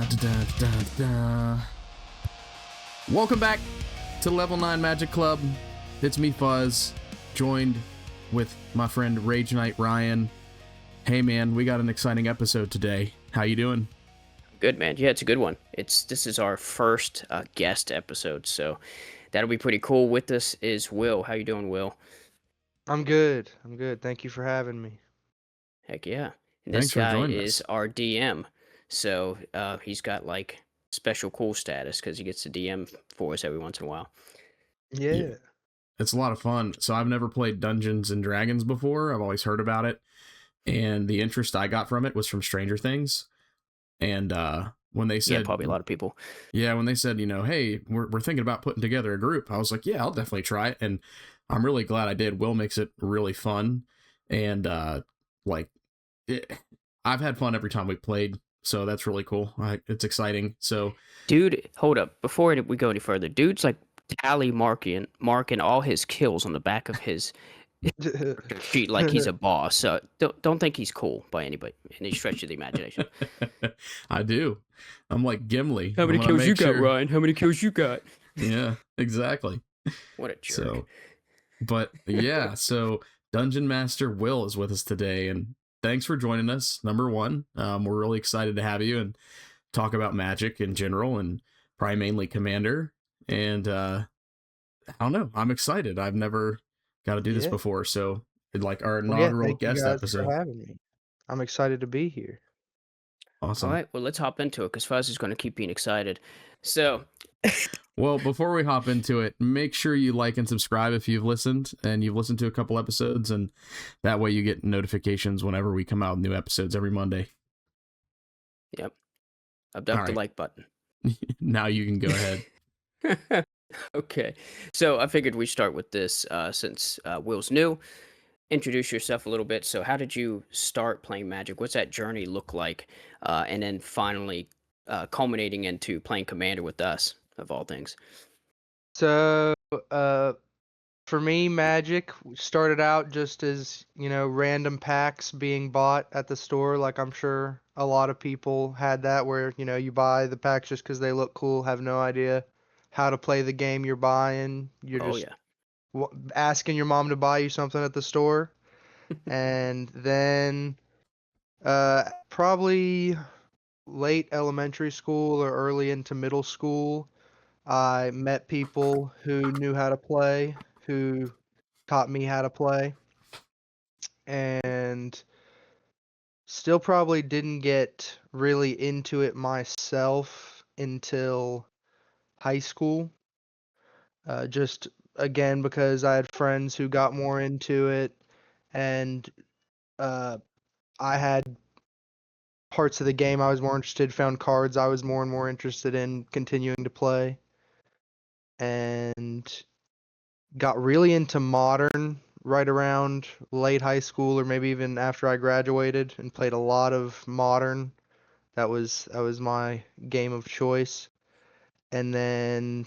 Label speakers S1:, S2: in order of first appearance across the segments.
S1: da, da, da. Welcome back to Level 9 Magic Club. It's me, Fuzz, joined with my friend Rage Knight Ryan. Hey man, we got an exciting episode today. How you doing?
S2: Good, man. Yeah, it's a good one. This is our first guest episode, so that'll be pretty cool. With us is Will. How you doing, Will?
S3: I'm good. I'm good. Thank you for having me.
S2: Heck yeah. And this
S1: Thanks for
S2: guy
S1: joining
S2: is
S1: us.
S2: our DM, so he's got like special cool status because he gets to DM for us every once in a while.
S3: Yeah.
S1: It's a lot of fun. So I've never played Dungeons and Dragons before. I've always heard about it. And the interest I got from it was from Stranger Things. And when they said,
S2: Yeah, probably a lot of people.
S1: yeah, when they said, hey, we're thinking about putting together a group, I was like, yeah, I'll definitely try it. And I'm really glad I did. Will makes it really fun. And I've had fun every time we played. So that's really cool. It's exciting. So,
S2: Dude, hold up. Before we go any further, dude's like marking all his kills on the back of his sheet like he's a boss. So don't think he's cool by any stretch of the imagination.
S1: I do. I'm like Gimli.
S2: How many
S1: I'm gonna
S2: kills you
S1: make
S2: got,
S1: sure-
S2: Ryan? How many kills you got?
S1: Yeah, exactly.
S2: What a jerk.
S1: So, but yeah, so Dungeon Master Will is with us today, and thanks for joining us. Number one, we're really excited to have you and talk about Magic in general, and probably mainly Commander. And I don't know, I'm excited. I've never got to do this
S3: Yeah.
S1: before, so like our
S3: Well, yeah,
S1: inaugural
S3: thank you
S1: guest
S3: guys
S1: episode.
S3: for having me. I'm excited to be here.
S1: Awesome.
S2: All right, well, let's hop into it because Fuzz is going to keep being excited. So,
S1: Well, before we hop into it, make sure you like and subscribe if you've listened and you've listened to a couple episodes, and that way you get notifications whenever we come out with new episodes every Monday.
S2: yep, abduct the
S1: right.
S2: like button.
S1: Now you can go ahead.
S2: Okay, so I figured we'd start with this since Will's new. Introduce yourself a little bit. So, how did you start playing Magic? What's that journey look like? And then finally culminating into playing Commander with us, of all things.
S3: So, for me, Magic started out just as, random packs being bought at the store. Like I'm sure a lot of people had that where, you buy the packs just because they look cool, have no idea how to play the game you're buying. You're
S2: Oh,
S3: just
S2: yeah.
S3: asking your mom to buy you something at the store. And then probably late elementary school or early into middle school, I met people who knew how to play, who taught me how to play, and still probably didn't get really into it myself until high school. Just again because I had friends who got more into it, and I had parts of the game I was more interested, found cards I was more and more interested in continuing to play, and got really into Modern right around late high school or maybe even after I graduated, and played a lot of Modern. That was my game of choice. And then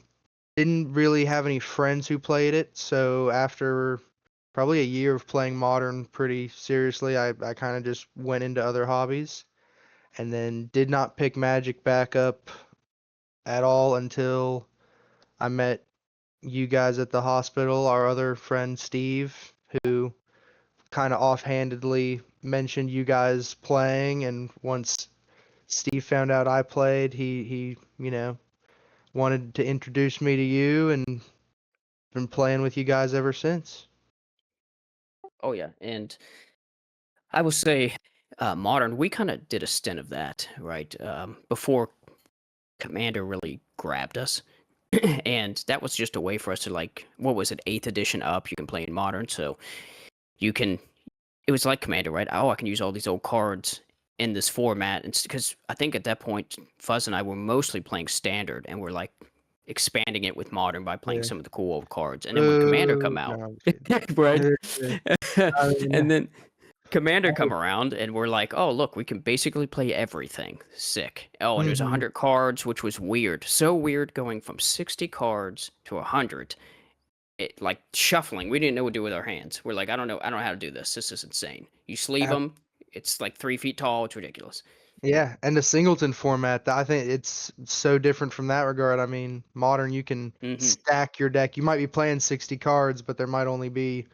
S3: didn't really have any friends who played it, so after probably a year of playing Modern pretty seriously, I kind of just went into other hobbies, and then did not pick Magic back up at all until I met you guys at the hospital, our other friend Steve, who kind of offhandedly mentioned you guys playing, and once Steve found out I played, he wanted to introduce me to you, and been playing with you guys ever since.
S2: Oh, yeah. And I will say, Modern, we kind of did a stint of that, right? Before Commander really grabbed us. And that was just a way for us to, like, what was it, 8th edition up? You can play in Modern. So you can, it was like Commander, right? Oh, I can use all these old cards in this format. And because I think at that point, Fuzz and I were mostly playing Standard, and we're like expanding it with Modern by playing
S3: Yeah.
S2: some of the cool old cards. And then when Commander come
S3: No,
S2: out,
S3: I'm kidding.
S2: right?
S3: I mean,
S2: And then Commander come around, and we're like, oh, look, we can basically play everything. Sick. Oh, and there's
S3: Mhm.
S2: 100 cards, which was weird. So weird going from 60 cards to 100. It, like shuffling. We didn't know what to do with our hands. We're like, I don't know how to do this. This is insane. You sleeve
S3: Ab-
S2: them. It's like 3 feet tall. It's ridiculous.
S3: Yeah, and the singleton format, I think it's so different from that regard. I mean, modern, you can
S2: Hmm.
S3: stack your deck. You might be playing 60 cards, but there might only be,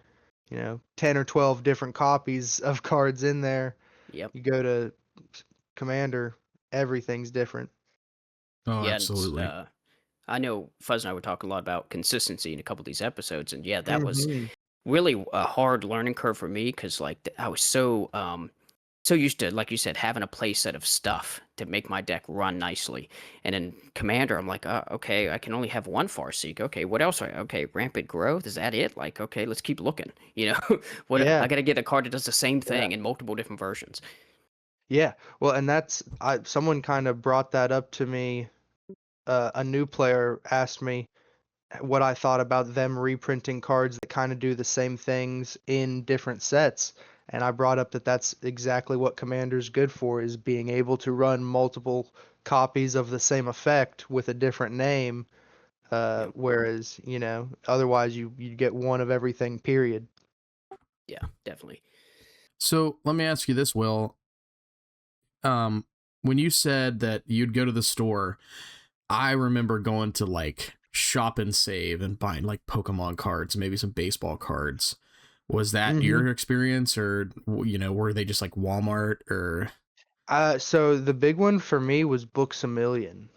S3: 10 or 12 different copies of cards in there.
S2: Yep.
S3: You go to Commander, everything's different.
S1: Oh,
S2: Yeah, and
S1: absolutely.
S2: I know Fuzz and I were talking a lot about consistency in a couple of these episodes, and yeah, that was
S3: Hmm.
S2: really a hard learning curve for me because like I was so used to, like you said, having a play set of stuff to make my deck run nicely. And in Commander, I'm like, okay, I can only have one Farseek. Okay, what else? Okay, Rampant Growth. Is that it? Like, okay, let's keep looking. What I
S3: Yeah,
S2: got to get a card that does the same
S3: yeah,
S2: thing in multiple different versions.
S3: yeah. Well, and someone kind of brought that up to me. A new player asked me what I thought about them reprinting cards that kind of do the same things in different sets. And I brought up that that's exactly what Commander's good for, is being able to run multiple copies of the same effect with a different name.
S2: Yeah,
S3: Whereas, otherwise you get one of everything, period.
S2: yeah, definitely.
S1: So let me ask you this, Will. Um, when you said that you'd go to the store, I remember going to like Shop and Save and buying like Pokemon cards, maybe some baseball cards. Was that
S3: Hmm.
S1: your experience, or were they just like Walmart or
S3: So the big one for me was Books a Million.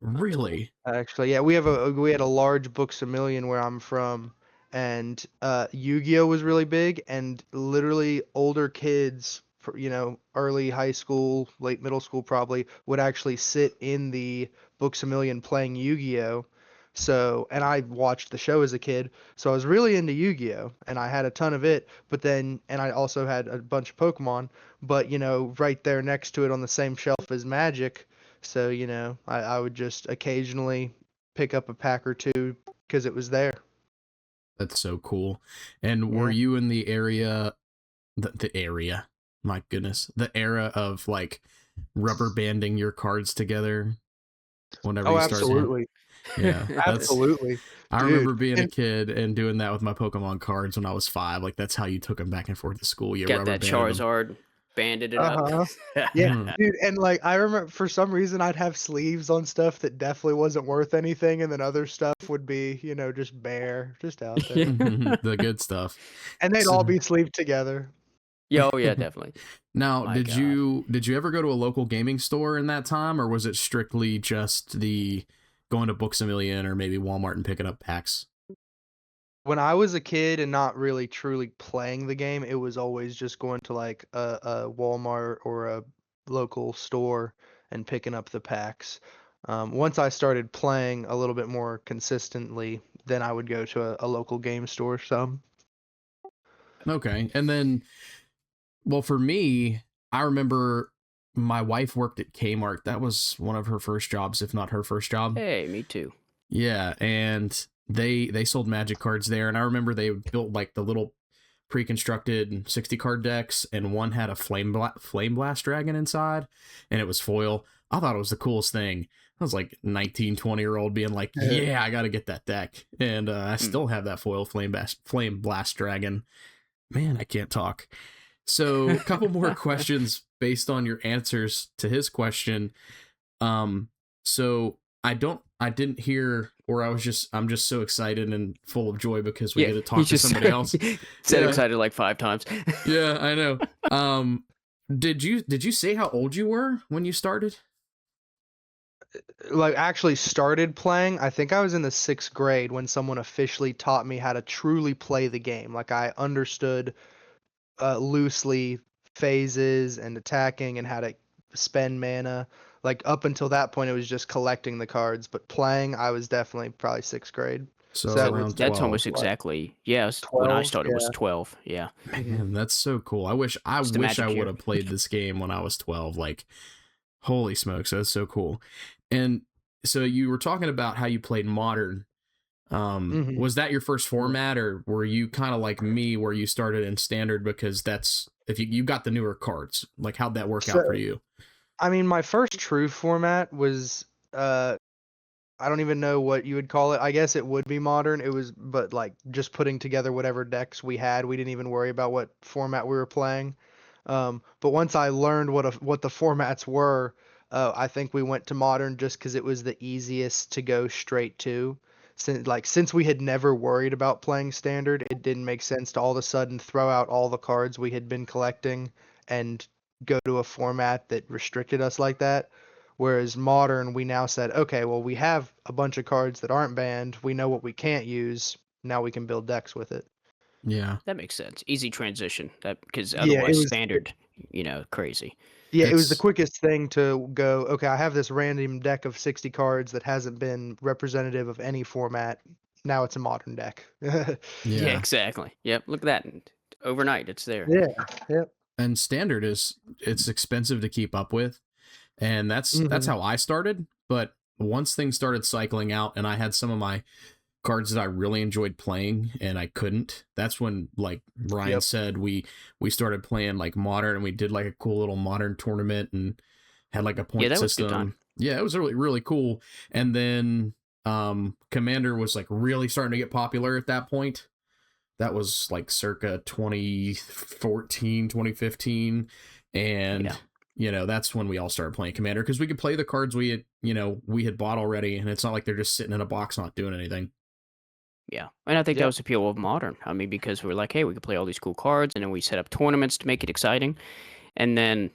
S1: really?
S3: Actually, yeah, we had a large Books a Million where I'm from, and Yu-Gi-Oh was really big, and literally older kids, early high school, late middle school probably, would actually sit in the Books a Million playing Yu-Gi-Oh. So, and I watched the show as a kid, so I was really into Yu-Gi-Oh, and I had a ton of it, but then, and I also had a bunch of Pokemon, but right there next to it on the same shelf as Magic. So, I would just occasionally pick up a pack or two because it was there.
S1: That's so cool. And were
S3: Yeah.
S1: you in the area, the area? My goodness, the era of like rubber banding your cards together whenever
S3: Oh,
S1: you started playing.
S3: absolutely.
S1: Yeah, that's.
S3: Absolutely.
S1: I
S3: Dude.
S1: remember being a
S3: And
S1: kid and doing that with my Pokemon cards when I was 5. Like that's how you took them back and forth to school. You
S2: Got
S1: rubber
S2: that
S1: banded them.
S2: Charizard, banded it up.
S3: uh-huh. Yeah, dude, and like I remember for some reason I'd have sleeves on stuff that definitely wasn't worth anything, and then other stuff would be, just bare, just out there.
S1: The good stuff.
S3: And they'd all
S1: So,
S3: be sleeved together.
S2: Yeah, oh yeah, definitely.
S1: now,
S2: My
S1: did
S2: God.
S1: you ever go to a local gaming store in that time, or was it strictly just the going to Books a Million or maybe Walmart and picking up packs?
S3: When I was a kid and not really truly playing the game, it was always just going to like a Walmart or a local store and picking up the packs. Once I started playing a little bit more consistently, then I would go to a local game store some.
S1: Okay, and then, well, for me, I remember my wife worked at Kmart. That was one of her first jobs, if not her first job.
S2: Hey, me too.
S1: Yeah, and they sold Magic cards there, and I remember they built like the little pre-constructed 60 card decks, and one had a flame blast dragon inside, and it was foil. I thought it was the coolest thing. I was like 19, 20-year-old being like,
S3: Yeah.
S1: yeah, I got to get that deck. And I
S2: Hmm.
S1: still have that foil flame blast dragon. Man, I can't talk. So, a couple more questions based on your answers to his question. Um, so I didn't hear, or I'm just so excited and full of joy because we
S2: Yeah,
S1: get to
S2: he
S1: talk to
S2: just
S1: somebody else.
S2: said
S1: Yeah,
S2: excited like 5 times.
S1: yeah, I know. Um, did you say how old you were when you started?
S3: Like actually started playing, I think I was in the 6th grade when someone officially taught me how to truly play the game. Like I understood loosely phases and attacking and how to spend mana. Like up until that point, it was just collecting the cards, but playing, I was definitely probably 6th grade.
S1: So
S3: So that was
S1: around
S2: That's
S1: 12.
S2: almost exactly, yeah. When I
S3: 12.
S2: started was
S3: Yeah.
S2: 12. Yeah,
S3: Hmm.
S1: Man, that's so cool. I
S2: it's the
S1: wish I
S2: magic
S1: would
S2: year.
S1: have played this game when I was 12. Like, holy smokes, that's so cool. And so you were talking about how you played Modern.
S3: Hmm.
S1: Was that your first format, or were you kind of like me where you started in Standard because that's if you got the newer cards? Like, how'd that work out for
S3: So,
S1: you?
S3: I mean, my first true format was I don't even know what you would call it. I guess it would be modern. It was, but like just putting together whatever decks we had. We didn't even worry about what format we were playing. But once I learned what the formats were, I think we went to modern just because it was the easiest to go straight to. Since we had never worried about playing standard, it didn't make sense to all of a sudden throw out all the cards we had been collecting and go to a format that restricted us like that. Whereas modern, we now said, okay, well, we have a bunch of cards that aren't banned. We know what we can't use. Now we can build decks with it.
S1: Yeah.
S2: That makes sense. Easy transition. Because
S3: Yeah,
S2: otherwise, standard, crazy.
S3: it was the
S1: It's
S3: quickest thing to go, okay, I have this random deck of 60 cards that hasn't been representative of any format. Now it's a modern deck.
S2: Yeah,
S1: yeah.
S2: exactly. Yep, look at that. And overnight, it's there.
S3: Yeah. Yep.
S1: And standard it's expensive to keep up with. And that's
S3: Mhm.
S1: how I started, but once things started cycling out and I had some of my cards that I really enjoyed playing and I couldn't, that's when, like Ryan
S3: Yep.
S1: said, we started playing like modern, and we did like a cool little modern tournament and had like a point
S2: that was a good time.
S1: system. Yeah, it was really, really cool. And then Commander was like really starting to get popular at that point. That was like circa 2014, 2015. And
S2: Yeah.
S1: that's when we all started playing Commander, because we could play the cards we had bought already, and it's not like they're just sitting in a box not doing anything.
S2: Yeah, and I think that
S3: Yeah.
S2: was the appeal of modern. I mean, because we're like, hey, we could play all these cool cards, and then we set up tournaments to make it exciting. And then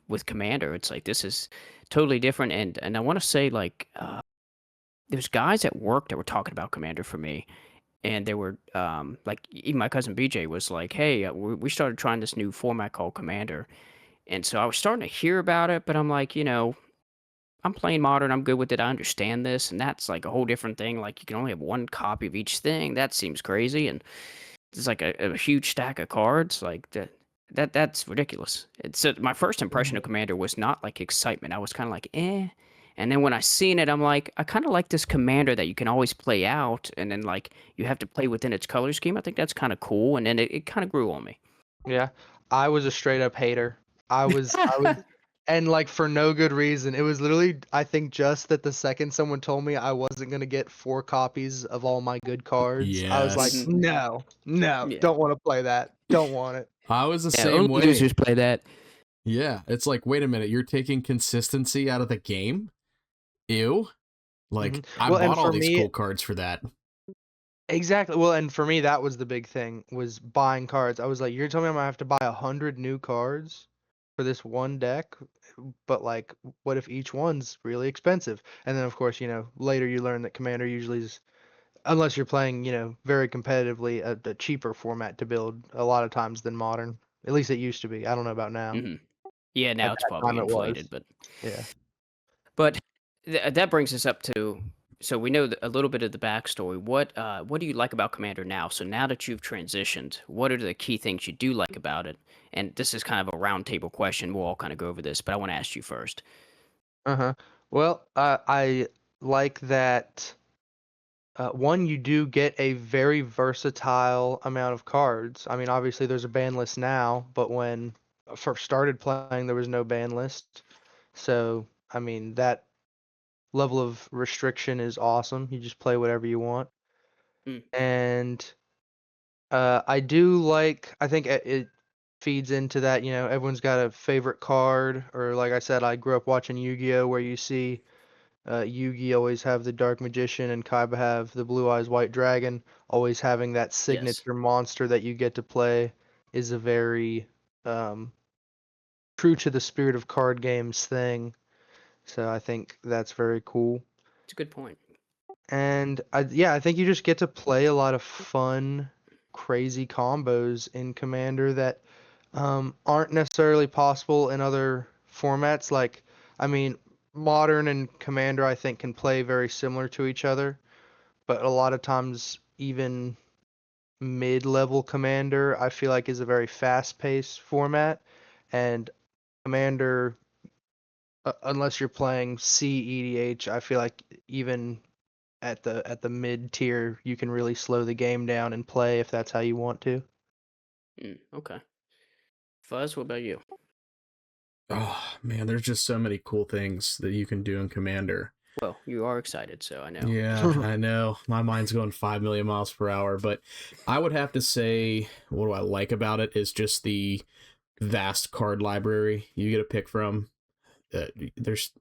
S2: with Commander, it's like this is totally different. And I want to say like there's guys at work that were talking about Commander for me, and they were like even my cousin BJ was like, hey, we started trying this new format called Commander, and so I was starting to hear about it, but I'm like, I'm playing modern. I'm good with it. I understand this, and that's like a whole different thing. Like you can only have one copy of each thing. That seems crazy, and it's like a huge stack of cards. Like that's ridiculous. It's my first impression of
S3: Mhm.
S2: Commander was not like excitement. I was kind of like, eh. And then when I seen it, I'm like, I kind of like this Commander that you can always play out, and then like you have to play within its color scheme. I think that's kind of cool, and then it kind of grew on me.
S3: Yeah. I was a straight up hater. I was and like for no good reason. It was literally, I think, just that the second someone told me I wasn't gonna get 4 copies of all my good cards, I was like,
S1: Yes.
S2: Mhm.
S3: no,
S2: Yeah,
S3: don't want to play that. Don't want it.
S1: I was the
S2: yeah.
S1: same
S2: Only
S1: way.
S2: losers play that.
S1: Yeah, it's like, wait a minute, you're taking consistency out of the game? Ew. Like, I
S3: Well, and
S1: bought all
S3: for
S1: these
S3: me,
S1: cool cards for that.
S3: exactly. Well, and for me, that was the big thing, was buying cards. I was like, you're telling me I'm gonna have to buy 100 new cards for this one deck? But like, what if each one's really expensive? And then, of course, later you learn that Commander usually is, unless you're playing, very competitively, a cheaper format to build a lot of times than Modern. At least it used to be. I don't know about now.
S2: Hmm. Yeah,
S3: At
S2: now it's
S3: that
S2: probably
S3: time, it
S2: inflated,
S3: was.
S2: but
S3: Yeah.
S2: But that brings us up to so we know a little bit of the backstory. What do you like about Commander now? So now that you've transitioned, what are the key things you do like about it? And this is kind of a roundtable question. We'll all kind of go over this, but I want to ask you first.
S3: Uh-huh. Well, I like that. One, you do get a very versatile amount of cards. I mean, obviously there's a ban list now, but when I first started playing, there was no ban list. So, I mean, that level of restriction is awesome. You just play whatever you want.
S2: Mm,
S3: And I do like, I think it feeds into that, everyone's got a favorite card, or like I said, I grew up watching Yu-Gi-Oh! Where you see Yugi always have the Dark Magician and Kaiba have the Blue Eyes White Dragon. Always having that
S2: yes.
S3: signature monster that you get to play is a very um, true to the spirit of card games thing. So I think that's very cool.
S2: It's a good point.
S3: And yeah, I think you just get to play a lot of fun, crazy combos in Commander that aren't necessarily possible in other formats. Like, I mean, Modern and Commander, I think, can play very similar to each other, but a lot of times, even mid-level Commander, I feel like is a very fast-paced format, and Commander, unless you're playing CEDH, I feel like even at the mid tier, you can really slow the game down and play if that's how you want to.
S2: Okay. Fuzz, what about you?
S1: Oh man, there's just so many cool things that you can do in Commander.
S2: Well, you are excited, so I know.
S1: Yeah, I know. My mind's going 5 million miles per hour, but I would have to say what do I like about it is just vast card library you get to pick from. There's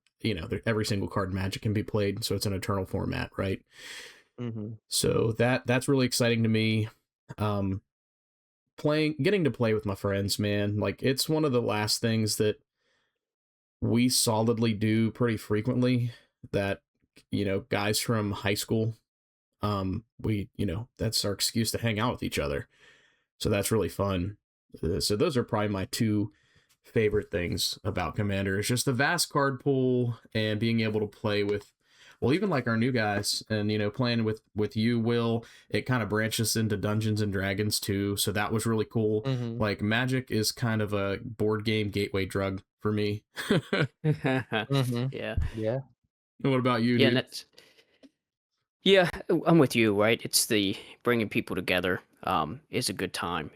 S1: every single card in Magic can be played, so it's an eternal format, right?
S3: Mm-hmm.
S1: So that's really exciting to me. Getting to play with my friends, man, like it's one of the last things that we solidly do pretty frequently. That guys from high school, that's our excuse to hang out with each other. So that's really fun. So those are probably my two favorite things about Commander. It's just the vast card pool and being able to play with, well, even like our new guys, and playing with you, Will. It kind of branches into Dungeons and Dragons too, so that was really cool.
S3: Mm-hmm.
S1: Like Magic is kind of a board game gateway drug for me.
S3: Mm-hmm.
S2: Yeah.
S3: Yeah.
S1: What about you,
S2: Yeah, and
S1: dude?
S2: that's yeah, I'm with you, right? It's the bringing people together is a good time.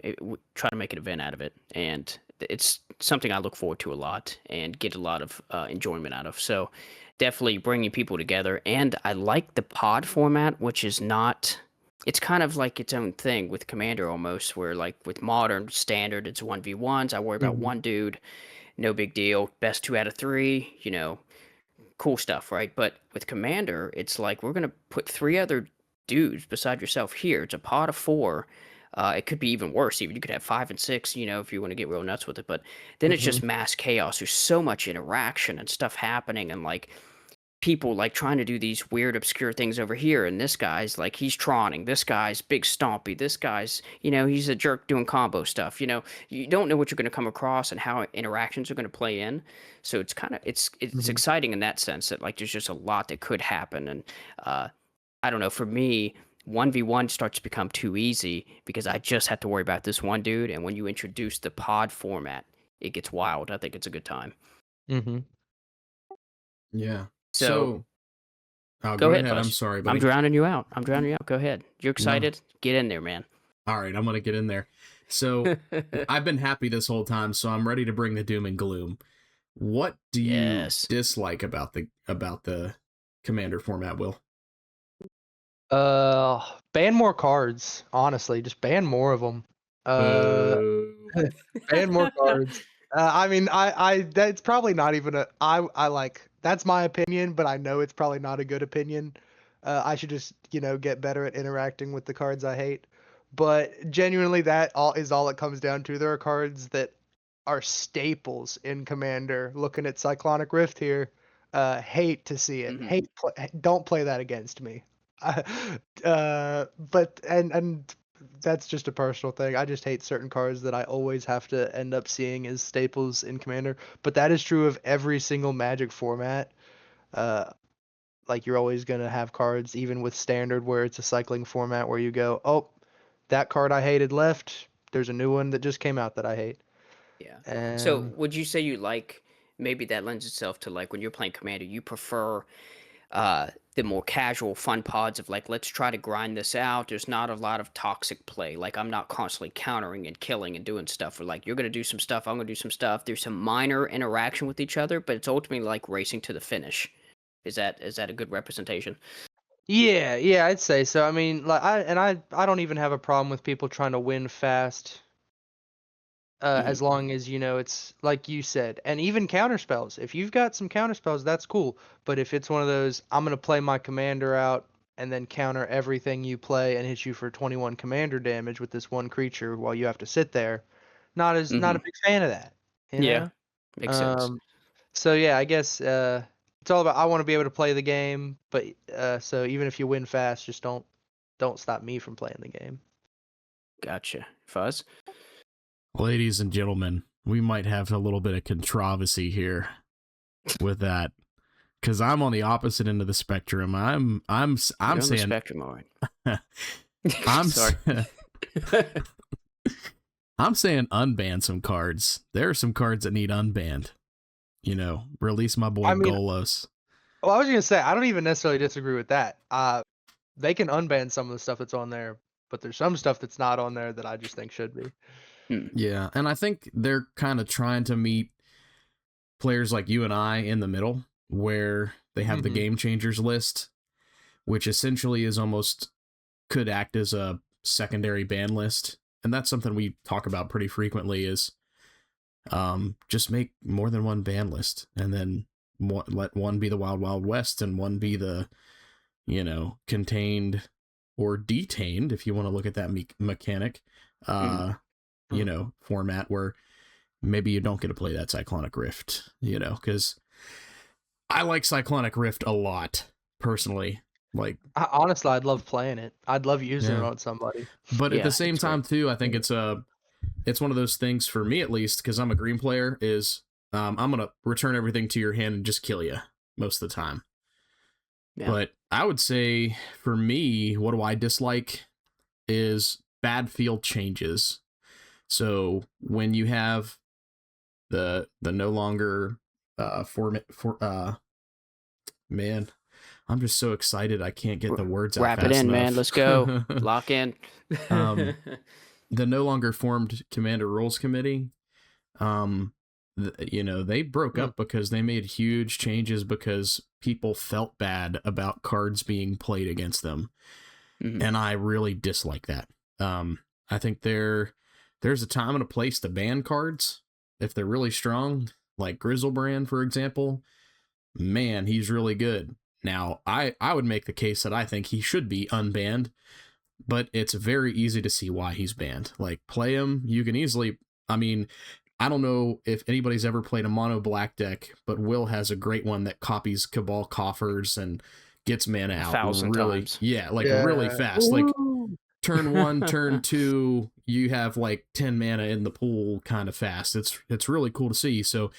S2: Try to make an event out of it, and it's something I look forward to a lot and get a lot of enjoyment out of. So definitely bringing people together, and I like the pod format, which is not. It's kind of like its own thing with Commander almost, where like with modern standard, it's 1v1s. I worry about
S3: Mm-hmm.
S2: one dude, no big deal. Best 2 out of 3, cool stuff, right? But with Commander, it's like we're gonna put 3 other dudes beside yourself here. It's a pot of 4. It could be even worse. Even you could have 5 and 6, if you want to get real nuts with it. But then it's
S3: Mm-hmm.
S2: just mass chaos. There's so much interaction and stuff happening, and like people like trying to do these weird obscure things over here, and this guy's like he's trawning, this guy's big stompy, this guy's he's a jerk doing combo stuff. You don't know what you're going to come across and how interactions are going to play in. So it's kind of it's
S3: Mm-hmm.
S2: exciting in that sense that like there's just a lot that could happen. And I don't know, for me 1v1 starts to become too easy because I just have to worry about this one dude. And when you introduce the pod format, it gets wild. I think it's a good time.
S3: Mm-hmm.
S1: Yeah.
S2: So
S1: So, oh,
S2: go
S1: go
S2: ahead,
S1: ahead. I'm
S2: Fuzz.
S1: sorry,
S2: I'm
S1: buddy.
S2: drowning you out. I'm drowning you out. Go ahead. You're
S1: No.
S2: excited? Get in there, man.
S1: All right, I'm gonna get in there. So I've been happy this whole time, so I'm ready to bring the doom and gloom. What do you
S2: Yes.
S1: dislike about the Commander format, Will?
S3: Ban more cards. Honestly, just ban more of them.
S1: Boo.
S3: Ban more cards. I mean, that's probably not even I like, that's my opinion, but I know it's probably not a good opinion. I should just, get better at interacting with the cards I hate. But genuinely, that all is all it comes down to. There are cards that are staples in Commander. Looking at Cyclonic Rift here, hate to see it.
S2: Mhm.
S3: Don't play that against me. But and that's just a personal thing. I just hate certain cards that I always have to end up seeing as staples in Commander. But that is true of every single Magic format. Uh, like you're always gonna have cards, even with Standard, where it's a cycling format, where you go, oh, that card I hated left. There's a new one that just came out that I hate.
S2: Yeah. So
S3: And
S2: would you say you like maybe that lends itself to like when you're playing Commander, you prefer the more casual fun pods of like let's try to grind this out. There's not a lot of toxic play. Like I'm not constantly countering and killing and doing stuff. Or like you're gonna do some stuff, I'm gonna do some stuff. There's some minor interaction with each other, but it's ultimately like racing to the finish. Is that a good representation?
S3: yeah, I'd say so. I mean, like I don't even have a problem with people trying to win fast.
S2: Mhm.
S3: As long as it's like you said, and even counter spells. If you've got some counter spells, that's cool. But if it's one of those, I'm gonna play my commander out and then counter everything you play and hit you for 21 commander damage with this one creature while you have to sit there, not a
S2: Mhm.
S3: big fan of that. You
S2: Yeah.
S3: know.
S2: Makes sense.
S3: Um. So yeah, I guess it's all about, I want to be able to play the game, but so even if you win fast, just don't stop me from playing the game.
S2: Gotcha. Fuzz?
S1: Ladies and gentlemen, we might have a little bit of controversy here with that, because I'm on the opposite end of the spectrum. I'm
S2: You're on the
S1: saying
S2: spectrum, all right.
S1: I'm
S2: Sorry.
S1: I'm saying unban some cards. There are some cards that need unbanned. Release my boy
S3: I mean,
S1: Golos.
S3: well, I was gonna say, I don't even necessarily disagree with that. They can unban some of the stuff that's on there, but there's some stuff that's not on there that I just think should be.
S2: Hmm.
S1: Yeah, and I think they're kind of trying to meet players like you and I in the middle, where they have the
S3: Mhm.
S1: game changers list, which essentially is almost could act as a secondary ban list. And that's something we talk about pretty frequently is just make more than one ban list, and then let one be the Wild Wild West and one be the, contained or detained, if you want to look at that mechanic, format where maybe you don't get to play that Cyclonic Rift, because I like Cyclonic Rift a lot personally. Like,
S3: Honestly, I'd love playing it. I'd love using it on somebody.
S1: But at
S2: Yeah,
S1: the same
S2: it's great.
S1: time, too, I think it's one of those things for me, at least, because I'm a green player, is I'm going to return everything to your hand and just kill you most of the time.
S2: Yeah.
S1: But I would say, for me, what do I dislike is bad field changes. So when you have the no longer man, I'm just so excited I can't get the words out
S2: Wrap
S1: fast
S2: it in,
S1: enough.
S2: man. Let's go. Lock in.
S1: The no longer formed Commander Rules Committee, they broke up because they made huge changes because people felt bad about cards being played against them.
S2: Mhm.
S1: And I really dislike that. I think there's a time and a place to ban cards if they're really strong, like Grizzlebrand, for example. Man, he's really good. Now, I would make the case that I think he should be unbanned, but it's very easy to see why he's banned. Like, play him, you can easily, I don't know if anybody's ever played a mono black deck, but Will has a great one that copies Cabal Coffers and gets mana out
S2: 1,000
S1: really
S2: times.
S1: really fast. Like,
S2: Woo!
S1: turn 1, turn 2, you have like 10 mana in the pool kind of fast. It's really cool to see. So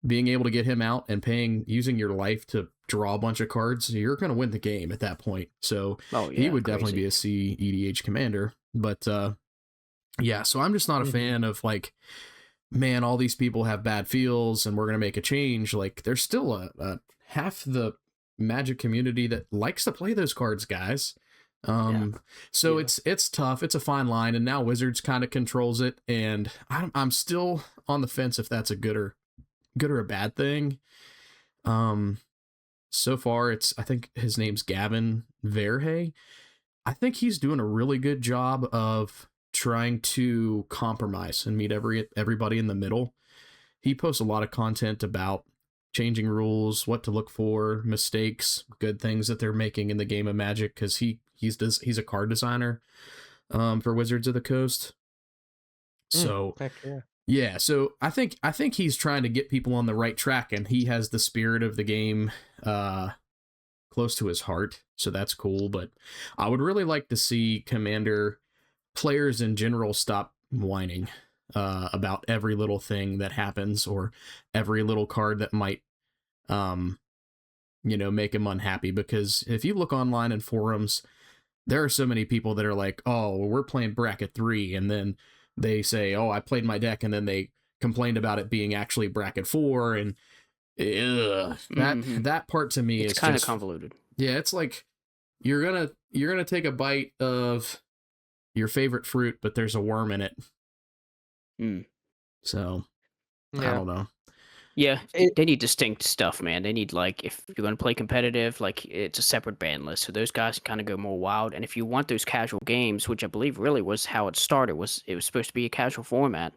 S1: being able to get him out and using your life to draw a bunch of cards, you're going to win the game at that point. So he would definitely be a C EDH commander. But so I'm just not a fan of, like, man, all these people have bad feels and we're going to make a change. Like, there's still a half the Magic community that likes to play those cards, guys. So it's tough. It's a fine line, and now Wizards kind of controls it, and I'm still on the fence if that's a good or a bad thing. So far I think his name's Gavin Verhey. I think he's doing a really good job of trying to compromise and meet everybody in the middle. He posts a lot of content about changing rules, what to look for, mistakes, good things that they're making in the game of Magic, because he's a card designer for Wizards of the Coast. So
S3: heck yeah.
S1: Yeah, so I think he's trying to get people on the right track, and he has the spirit of the game close to his heart, so that's cool. But I would really like to see Commander players in general stop whining about every little thing that happens or every little card that might make him unhappy. Because if you look online in forums, there are so many people that are like, oh, well, we're playing bracket 3, and then they say, oh, I played my deck, and then they complained about it being actually bracket 4, and that part to me is
S2: kind of convoluted.
S1: Yeah, it's like you're gonna take a bite of your favorite fruit, but there's a worm in it. So I don't know.
S2: Yeah, they need distinct stuff, man. They need, like, if you're going to play competitive, like, it's a separate ban list. So those guys kind of go more wild. And if you want those casual games, which I believe really was how it started, it was supposed to be a casual format,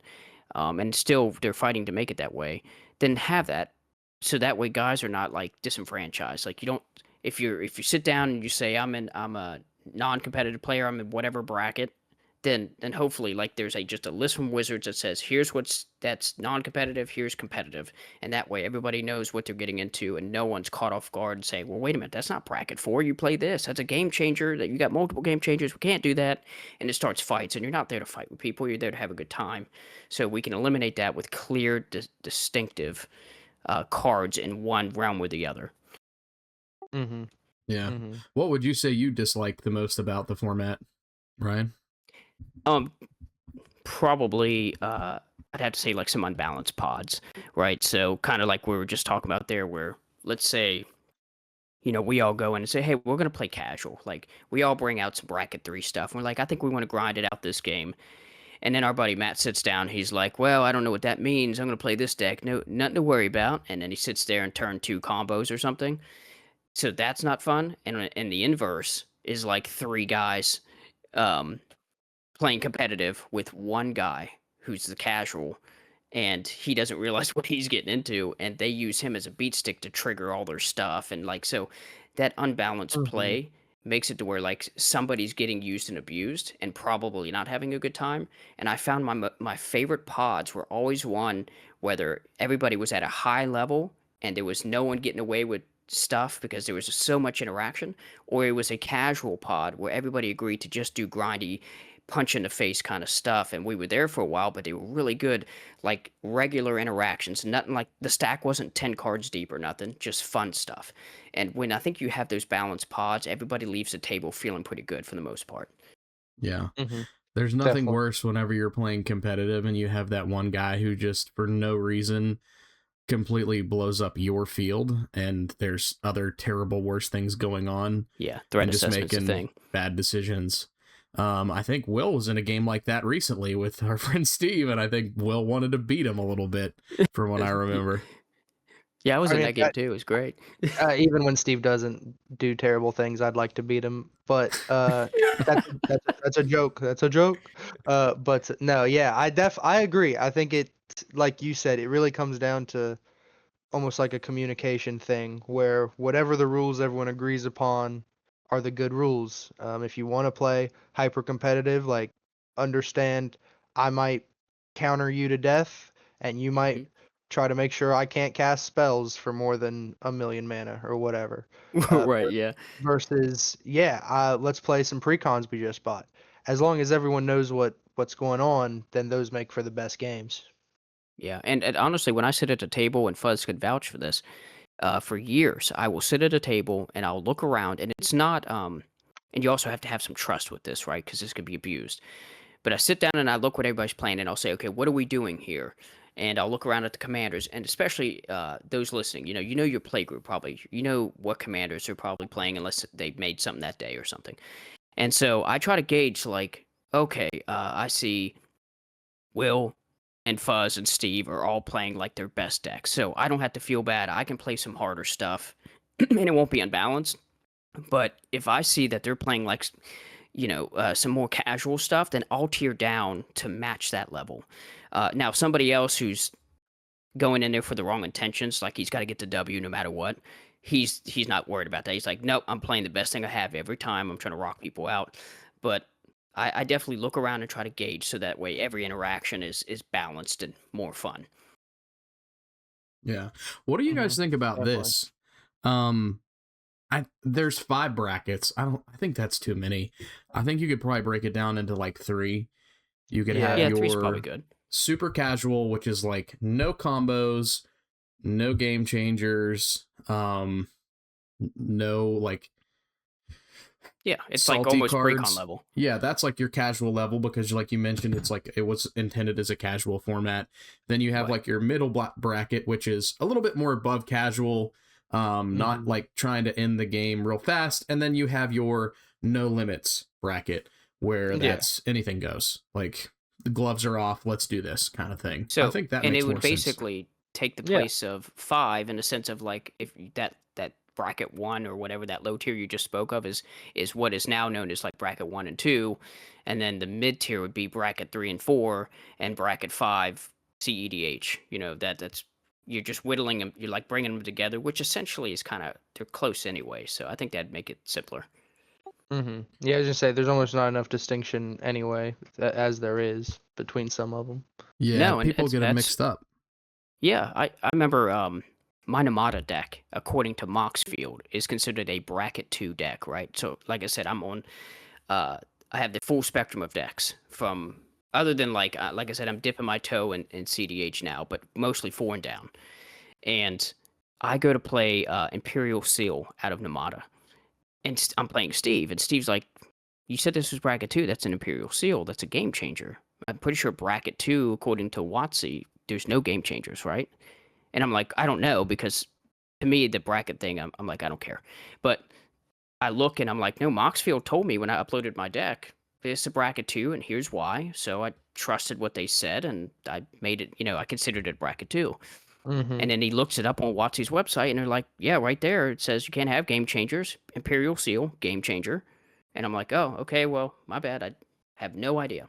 S2: and still they're fighting to make it that way, then have that. So that way guys are not, like, disenfranchised. Like, you don't, if you sit down and you say, I'm a non-competitive player, I'm in whatever bracket, then hopefully, like, there's just a list from Wizards that says, here's that's non-competitive, here's competitive, and that way everybody knows what they're getting into, and no one's caught off guard and saying, well, wait a minute, that's not bracket 4, you play this, that's a game changer, that you got multiple game changers, we can't do that, and it starts fights, and you're not there to fight with people, you're there to have a good time. So we can eliminate that with clear, distinctive cards in one realm with the other.
S1: Yeah. What would you say you dislike the most about the format, Ryan?
S2: Probably I'd have to say, like, some unbalanced pods, right? So kind of like we were just talking about there, where, let's say, we all go in and say, hey, we're going to play casual. Like, we all bring out some bracket 3 stuff. And we're like, I think we want to grind it out this game. And then our buddy Matt sits down. He's like, well, I don't know what that means. I'm going to play this deck. No, nothing to worry about. And then he sits there and turn 2 combos or something. So that's not fun. And the inverse is like 3 guys playing competitive with one guy who's the casual, and he doesn't realize what he's getting into, and they use him as a beat stick to trigger all their stuff, and like so that unbalanced
S3: Mhm.
S2: play makes it to where like somebody's getting used and abused and probably not having a good time. And I found my favorite pods were always one whether everybody was at a high level and there was no one getting away with stuff because there was so much interaction, or it was a casual pod where everybody agreed to just do grindy punch in the face kind of stuff, and we were there for a while, but they were really good like regular interactions, nothing like the stack wasn't 10 cards deep or nothing, just fun stuff. And when I think you have those balanced pods, everybody leaves the table feeling pretty good for the most part.
S1: Yeah.
S3: Mhm.
S1: There's nothing
S3: Definitely.
S1: worse whenever you're playing competitive and you have that one guy who just for no reason completely blows up your field, and there's other terrible worse things going on
S2: Yeah, threat
S1: and just
S2: assessment's a
S1: making
S2: thing.
S1: bad decisions. I think Will was in a game like that recently with our friend Steve, and I think Will wanted to beat him a little bit from what I remember.
S2: Yeah, I was
S3: I
S2: in
S3: mean,
S2: that game too. It was great.
S3: even when Steve doesn't do terrible things, I'd like to beat him. But that's a joke. That's a joke. But no, yeah, I agree. I think it, like you said, it really comes down to almost like a communication thing where whatever the rules everyone agrees upon are the good rules. If you want to play hyper competitive, like understand I might counter you to death, and you might try to make sure I can't cast spells for more than a million mana or whatever. Uh,
S2: Right, yeah.
S3: versus, yeah, let's play some precons we just bought. As long as everyone knows what's going on, then those make for the best games.
S2: Yeah, and honestly, when I sit at a table, and Fuzz could vouch for this, for years, I will sit at a table and I'll look around, and it's not, and you also have to have some trust with this, right? Because this could be abused. But I sit down and I look what everybody's playing, and I'll say, okay, what are we doing here? And I'll look around at the commanders, and especially those listening. You know your play group probably. You know what commanders are probably playing, unless they made something that day or something. And so I try to gauge, like, okay, I see Will and Fuzz and Steve are all playing like their best deck, so I don't have to feel bad. I can play some harder stuff, and it won't be unbalanced. But if I see that they're playing like some more casual stuff, then I'll tier down to match that level. Now, somebody else who's going in there for the wrong intentions, like he's got to get the W no matter what, he's not worried about that. He's like, nope, I'm playing the best thing I have every time. I'm trying to rock people out. But I definitely look around and try to gauge so that way every interaction is balanced and more fun.
S1: Yeah. What do you guys
S3: Mhm.
S1: think about
S3: Definitely.
S1: this? Um, there's 5 brackets. I think that's too many. I think you could probably break it down into like 3. You could have
S3: Yeah.
S2: Yeah, three's probably
S1: your
S2: good.
S1: super casual, which is like no combos, no game changers, no like
S2: Yeah, it's like
S1: salty
S2: almost precon
S1: cards.
S2: level.
S1: Yeah, that's like your casual level because, like you mentioned, it's like it was intended as a casual format. Then you have
S2: Right.
S1: like your middle bracket, which is a little bit more above casual, not
S3: Mhm.
S1: like trying to end the game real fast. And then you have your no limits bracket, where
S3: Yeah.
S1: that's anything goes. Like the gloves are off, let's do this kind of thing. I
S2: So,
S1: think that
S2: and it
S1: makes
S2: would
S1: more sense.
S2: basically take the
S3: Yeah.
S2: place of 5 in the sense of like if that bracket 1 or whatever that low tier you just spoke of is what is now known as like bracket 1 and 2, and then the mid tier would be bracket 3 and 4, and bracket 5 CEDH. That's you're just whittling them, you're like bringing them together, which essentially is kind of they're close anyway. So I think that'd make it simpler.
S3: Yeah, I was gonna say there's almost not enough distinction anyway, as there is between some of them.
S1: Yeah,
S2: No, and
S1: people
S2: it's
S1: get them
S2: that's
S1: mixed up.
S2: Yeah, I remember my Namada deck, according to Moxfield, is considered a bracket 2 deck, right? So like I said, uh I have the full spectrum of decks from other than like I said, I'm dipping my toe in CDH now, but mostly 4 and down. And I go to play Imperial Seal out of Namada. And I'm playing Steve, and Steve's like, "You said this was bracket 2. That's an Imperial Seal. That's a game changer." I'm pretty sure bracket 2, according to WotC, there's no game changers, right? And I'm like, I don't know, because to me, the bracket thing, I'm like, I don't care. But I look and I'm like, no, Moxfield told me when I uploaded my deck, it's a bracket 2, and here's why. So I trusted what they said, and I made it, I considered it bracket 2.
S3: Mhm.
S2: And then he looks it up on WotC's website, and they're like, yeah, right there, it says you can't have game changers. Imperial Seal, game changer. And I'm like, oh, okay, well, my bad. I have no idea.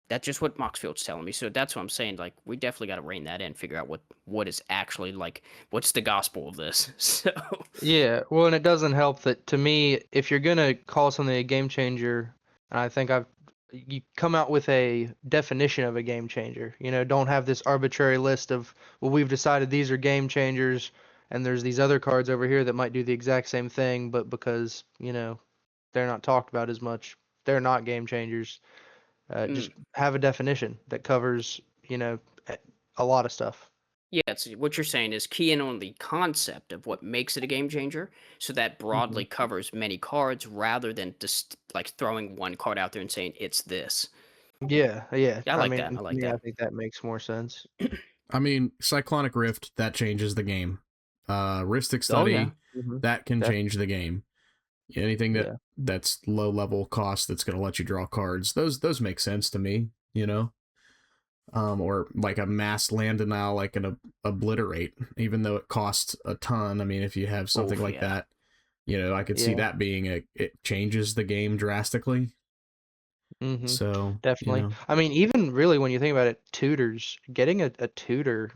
S2: That's just what Moxfield's telling me. So that's what I'm saying. Like, we definitely got to rein that in, figure out what is actually like, what's the gospel of this. So
S3: Yeah, well, and it doesn't help that to me, if you're gonna call something a game changer, and I think you come out with a definition of a game changer. Don't have this arbitrary list of, well, we've decided these are game changers, and there's these other cards over here that might do the exact same thing, but because, they're not talked about as much, they're not game changers. Just have a definition that covers, a a lot of stuff.
S2: yeah, it's, what you're saying is key in on the concept of what makes it a game changer, so that broadly
S3: Mhm.
S2: covers many cards rather than just like throwing one card out there and saying it's this.
S3: Yeah, yeah.
S2: Yeah, I
S3: I
S2: like
S3: mean,
S2: that. I
S3: to
S2: like
S3: me, I
S2: that.
S3: think that makes more sense.
S1: I mean, Cyclonic Rift, that changes the game. Rhystic
S2: Oh yeah.
S1: Study,
S3: Hmm.
S1: that can
S3: Def
S1: change the game. Anything
S3: Yeah.
S1: that's low level cost that's going to let you draw cards, those make sense to me, you know. Or like a mass land denial, like an obliterate, even though it costs a ton. I mean, if you have something
S2: Oof,
S1: like
S2: yeah.
S1: that, I could see
S3: Yeah.
S1: that being it changes the game drastically.
S3: Hmm.
S1: So,
S3: Definitely. I mean, even really when you think about it, tutors, getting a tutor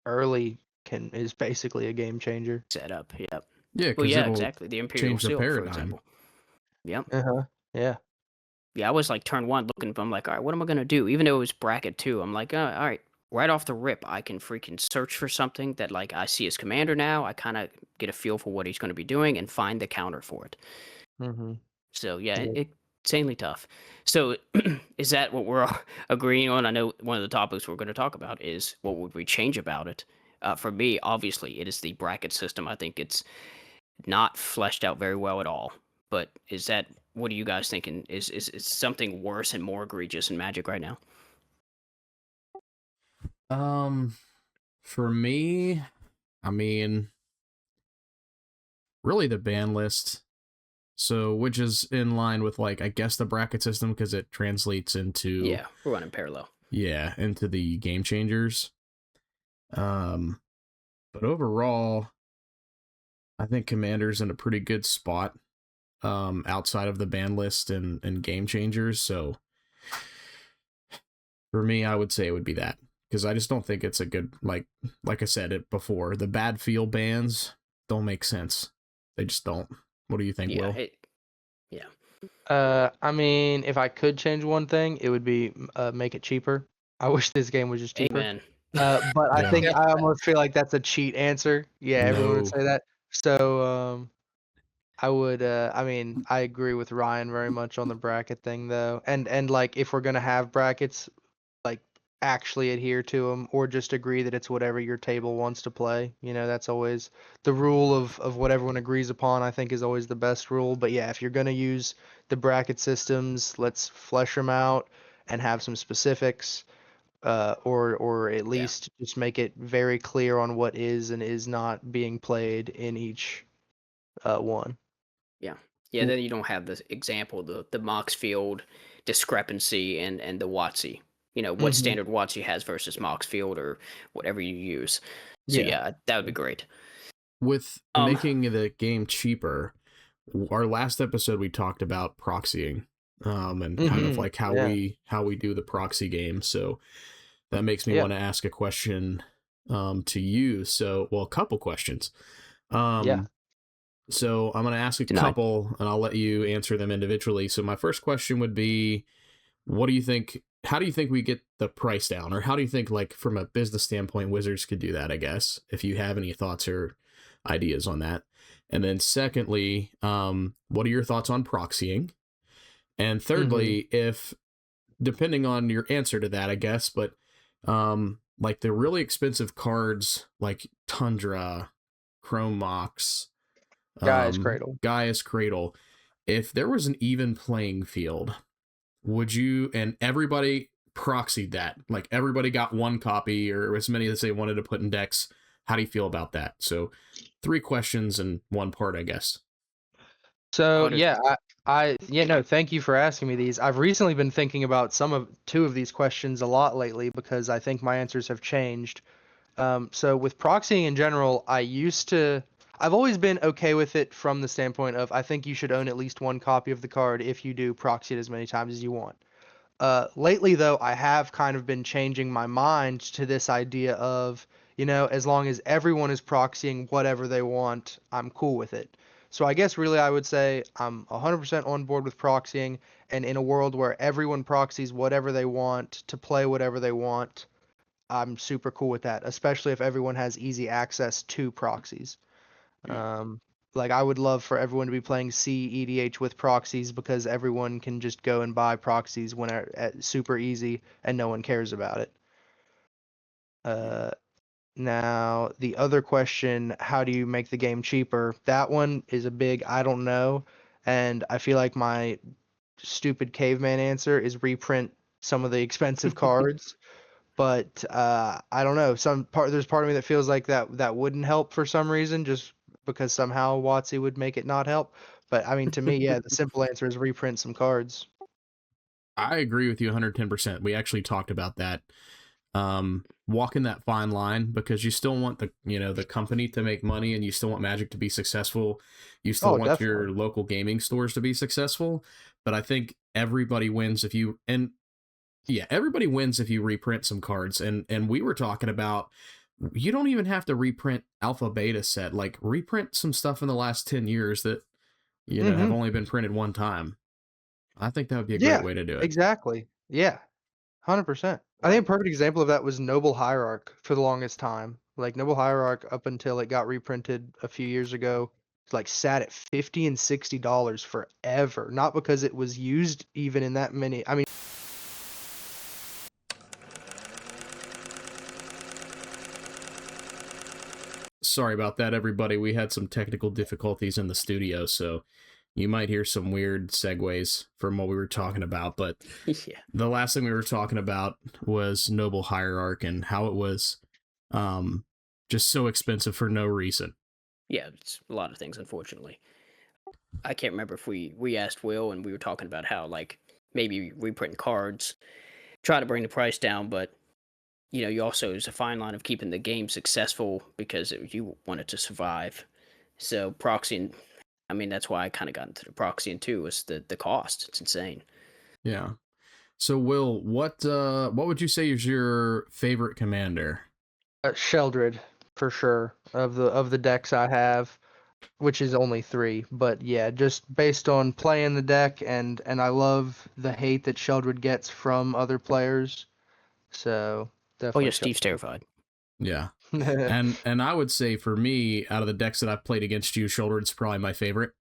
S3: early is basically a game changer.
S2: Setup. Yep.
S1: yeah,
S2: Well,
S1: because
S2: yeah,
S1: it'll
S2: exactly. The Imperial
S1: change the
S2: Seal, for
S1: paradigm.
S2: example. Yep.
S3: Uh-huh. Yeah.
S2: Yeah, I was like turn one looking. I'm like, all right, what am I gonna do? Even though it was bracket two, I'm like, all right, right off the rip, I can freaking search for something that like I see his commander now. I kind of get a feel for what he's going to be doing and find the counter for it.
S3: Hmm.
S2: So yeah,
S3: Yeah.
S2: insanely tough. So is that what we're all agreeing on? I know one of the topics we're going to talk about is what would we change about it. For me, obviously, it is the bracket system. I think it's not fleshed out very well at all. But is that what are you guys thinking? Is something worse and more egregious in Magic right now?
S1: For me, I mean, really the ban list. So, which is in line with like I guess the bracket system because it translates into
S2: Yeah, we're running parallel.
S1: into the game changers. But overall, I think Commander's in a pretty good spot outside of the ban list and game changers. So for me, I would say it would be that because I just don't think it's a good like I said it before. The bad feel bans don't make sense. They just don't. What do you think,
S2: Yeah,
S1: Will?
S2: yeah.
S3: I mean, if I could change one thing, it would be make it cheaper. I wish this game was just cheaper.
S2: Amen.
S3: But I
S1: Yeah.
S3: think I almost feel like that's a cheat answer. Yeah, everyone would
S1: No.
S3: say that. So, I would I mean, I agree with Ryan very much on the bracket thing though. And like if we're gonna have brackets, like actually adhere to them or just agree that it's whatever your table wants to play. That's always the rule of what everyone agrees upon, I think is always the best rule. But yeah, if you're gonna use the bracket systems, let's flesh them out and have some specifics. Or at
S2: Yeah.
S3: least just make it very clear on what is and is not being played in each one.
S2: Yeah. Yeah, then you don't have the example, the Moxfield discrepancy and the WotC. What
S3: Hmm.
S2: standard WotC has versus Moxfield or whatever you use. So
S3: Yeah.
S2: yeah, that would be great.
S1: With
S2: Um,
S1: making the game cheaper, our last episode we talked about proxying, and kind of
S3: Hmm.
S1: like how
S3: Yeah.
S1: we do the proxy game. So that makes me
S3: Yeah.
S1: want to ask a question to you. So, well, a couple questions.
S3: Yeah.
S1: So I'm going to ask a
S2: Denied.
S1: couple, and I'll let you answer them individually. So my first question would be, what do you think? How do you think we get the price down, or how do you think, like from a business standpoint, Wizards could do that? I guess if you have any thoughts or ideas on that. And then secondly, what are your thoughts on proxying? And
S3: Hmm.
S1: thirdly, if depending on your answer to that, I guess, but like the really expensive cards like Tundra, Chrome Mox,
S3: Guy's Cradle.
S1: Gaia's Cradle, if there was an even playing field, would you and everybody proxied that? Like everybody got one copy or as many as they wanted to put in decks. How do you feel about that? So 3 questions and one part, I guess.
S3: So
S2: What are,
S3: yeah, yeah, no, thank you for asking me these. I've recently been thinking about two of these questions a lot lately because I think my answers have changed. So with proxying in general, I've always been okay with it from the standpoint of I think you should own at least one copy of the card if you do proxy it as many times as you want. Lately, though, I have kind of been changing my mind to this idea of, as long as everyone is proxying whatever they want, I'm cool with it. So I guess really I would say I'm 100% on board with proxying, and in a world where everyone proxies whatever they want to play whatever they want, I'm super cool with that, especially if everyone has easy access to proxies. Um, like I would love for everyone to be playing C EDH with proxies because everyone can just go and buy proxies when super easy and no one cares about it. Uh, Now the other question, how do you make the game cheaper? That one is a big I don't know, and I feel like my stupid caveman answer is reprint some of the expensive cards. But I don't know. There's part of me that feels like that wouldn't help for some reason, just because somehow WotC would make it not help. But I mean, to me, yeah, the simple answer is reprint some cards.
S1: I agree with you 110%. We actually talked about that. Walking that fine line, because you still want the company to make money, and you still want Magic to be successful. You still
S3: Oh,
S1: want your
S3: definitely.
S1: local gaming stores to be successful. But I think everybody wins if you, and yeah, everybody wins if you reprint some cards. And we were talking about, you don't even have to reprint alpha beta set. Like, reprint some stuff in the last 10 years that have
S3: Mm-hmm.
S1: only been printed one time. I think that would be a great
S3: Yeah,
S1: way to do it.
S3: exactly. Yeah, 100%. I think a
S2: Right.
S3: perfect example of that was Noble Hierarch for the longest time. Like Noble Hierarch up until it got reprinted a few years ago, like sat at $50 and $60 forever. Not because it was used even in that many. I mean,
S1: Sorry about that, everybody. We had some technical difficulties in the studio, so you might hear some weird segues from what we were talking about. But
S2: Yeah.
S1: the last thing we were talking about was Noble Hierarch and how it was um, just so expensive for no reason.
S2: Yeah, it's a lot of things, unfortunately. I can't remember if we asked Will and we were talking about how like maybe reprinting cards, try to bring the price down, but you also there's a fine line of keeping the game successful because you want it to survive. So proxying, I mean that's why I kind of got into the proxying too, was the cost. It's insane.
S1: Yeah. So, Will, what would you say is your favorite commander?
S3: Sheldred for sure of the decks I have, which is only three. But yeah, just based on playing the deck and I love the hate that Sheldred gets from other players. So
S2: Oh yeah,
S3: definitely
S2: Steve's terrified.
S1: Yeah.
S3: Sheldred.
S1: And I would say for me, out of the decks that I've played against you, Shouldered's probably my favorite.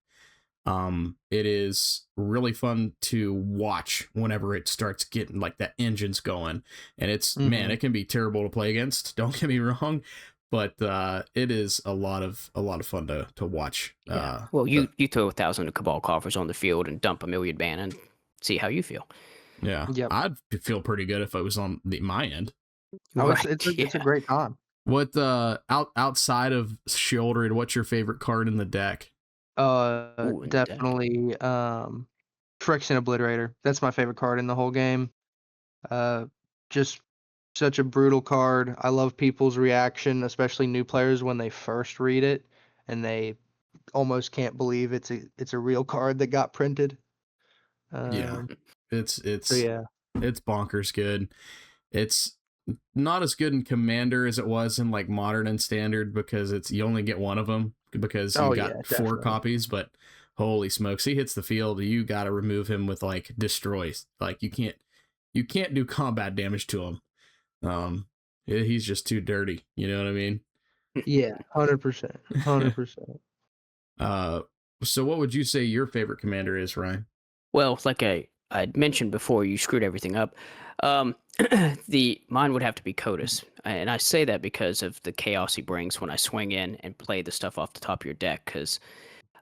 S1: It is really fun to watch whenever it starts getting like that engine's going, and it's man,
S3: Hmm.
S1: it can be terrible to play against. Don't get me wrong, but it is a lot of fun to watch.
S2: Yeah. Well,
S1: The
S2: you throw 1,000 Cabal coffers on the field and dump a million mana and see how you feel.
S1: Yeah,
S3: Yep.
S1: I'd feel pretty good if I was on my end.
S3: Oh,
S2: Right.
S3: it's a
S2: Yeah.
S3: great time.
S1: What outside of Shieldred, what's your favorite card in the deck?
S2: Ooh, in the deck.
S3: Definitely Phyrexian Obliterator. That's my favorite card in the whole game. Uh, just such a brutal card. I love people's reaction, especially new players when they first read it and they almost can't believe it's a real card that got printed.
S1: Yeah,
S3: Um,
S1: it's
S3: so
S1: it's
S3: yeah.
S1: it's bonkers good. It's not as good in Commander as it was in like Modern and Standard, because it's you only get one of them because you
S3: Oh yeah,
S1: got four
S3: definitely.
S1: copies. But holy smokes, he hits the field, you got to remove him with like destroys. Like you can't do combat damage to him. He's just too dirty. You know what I mean?
S3: Yeah, 100%. 100%.
S1: uh, so what would you say your favorite commander is, Ryan?
S2: Well, like I'd mentioned before, you screwed everything up. Um, the mine would have to be Codas, and I say that because of the chaos he brings when I swing in and play the stuff off the top of your deck. Because,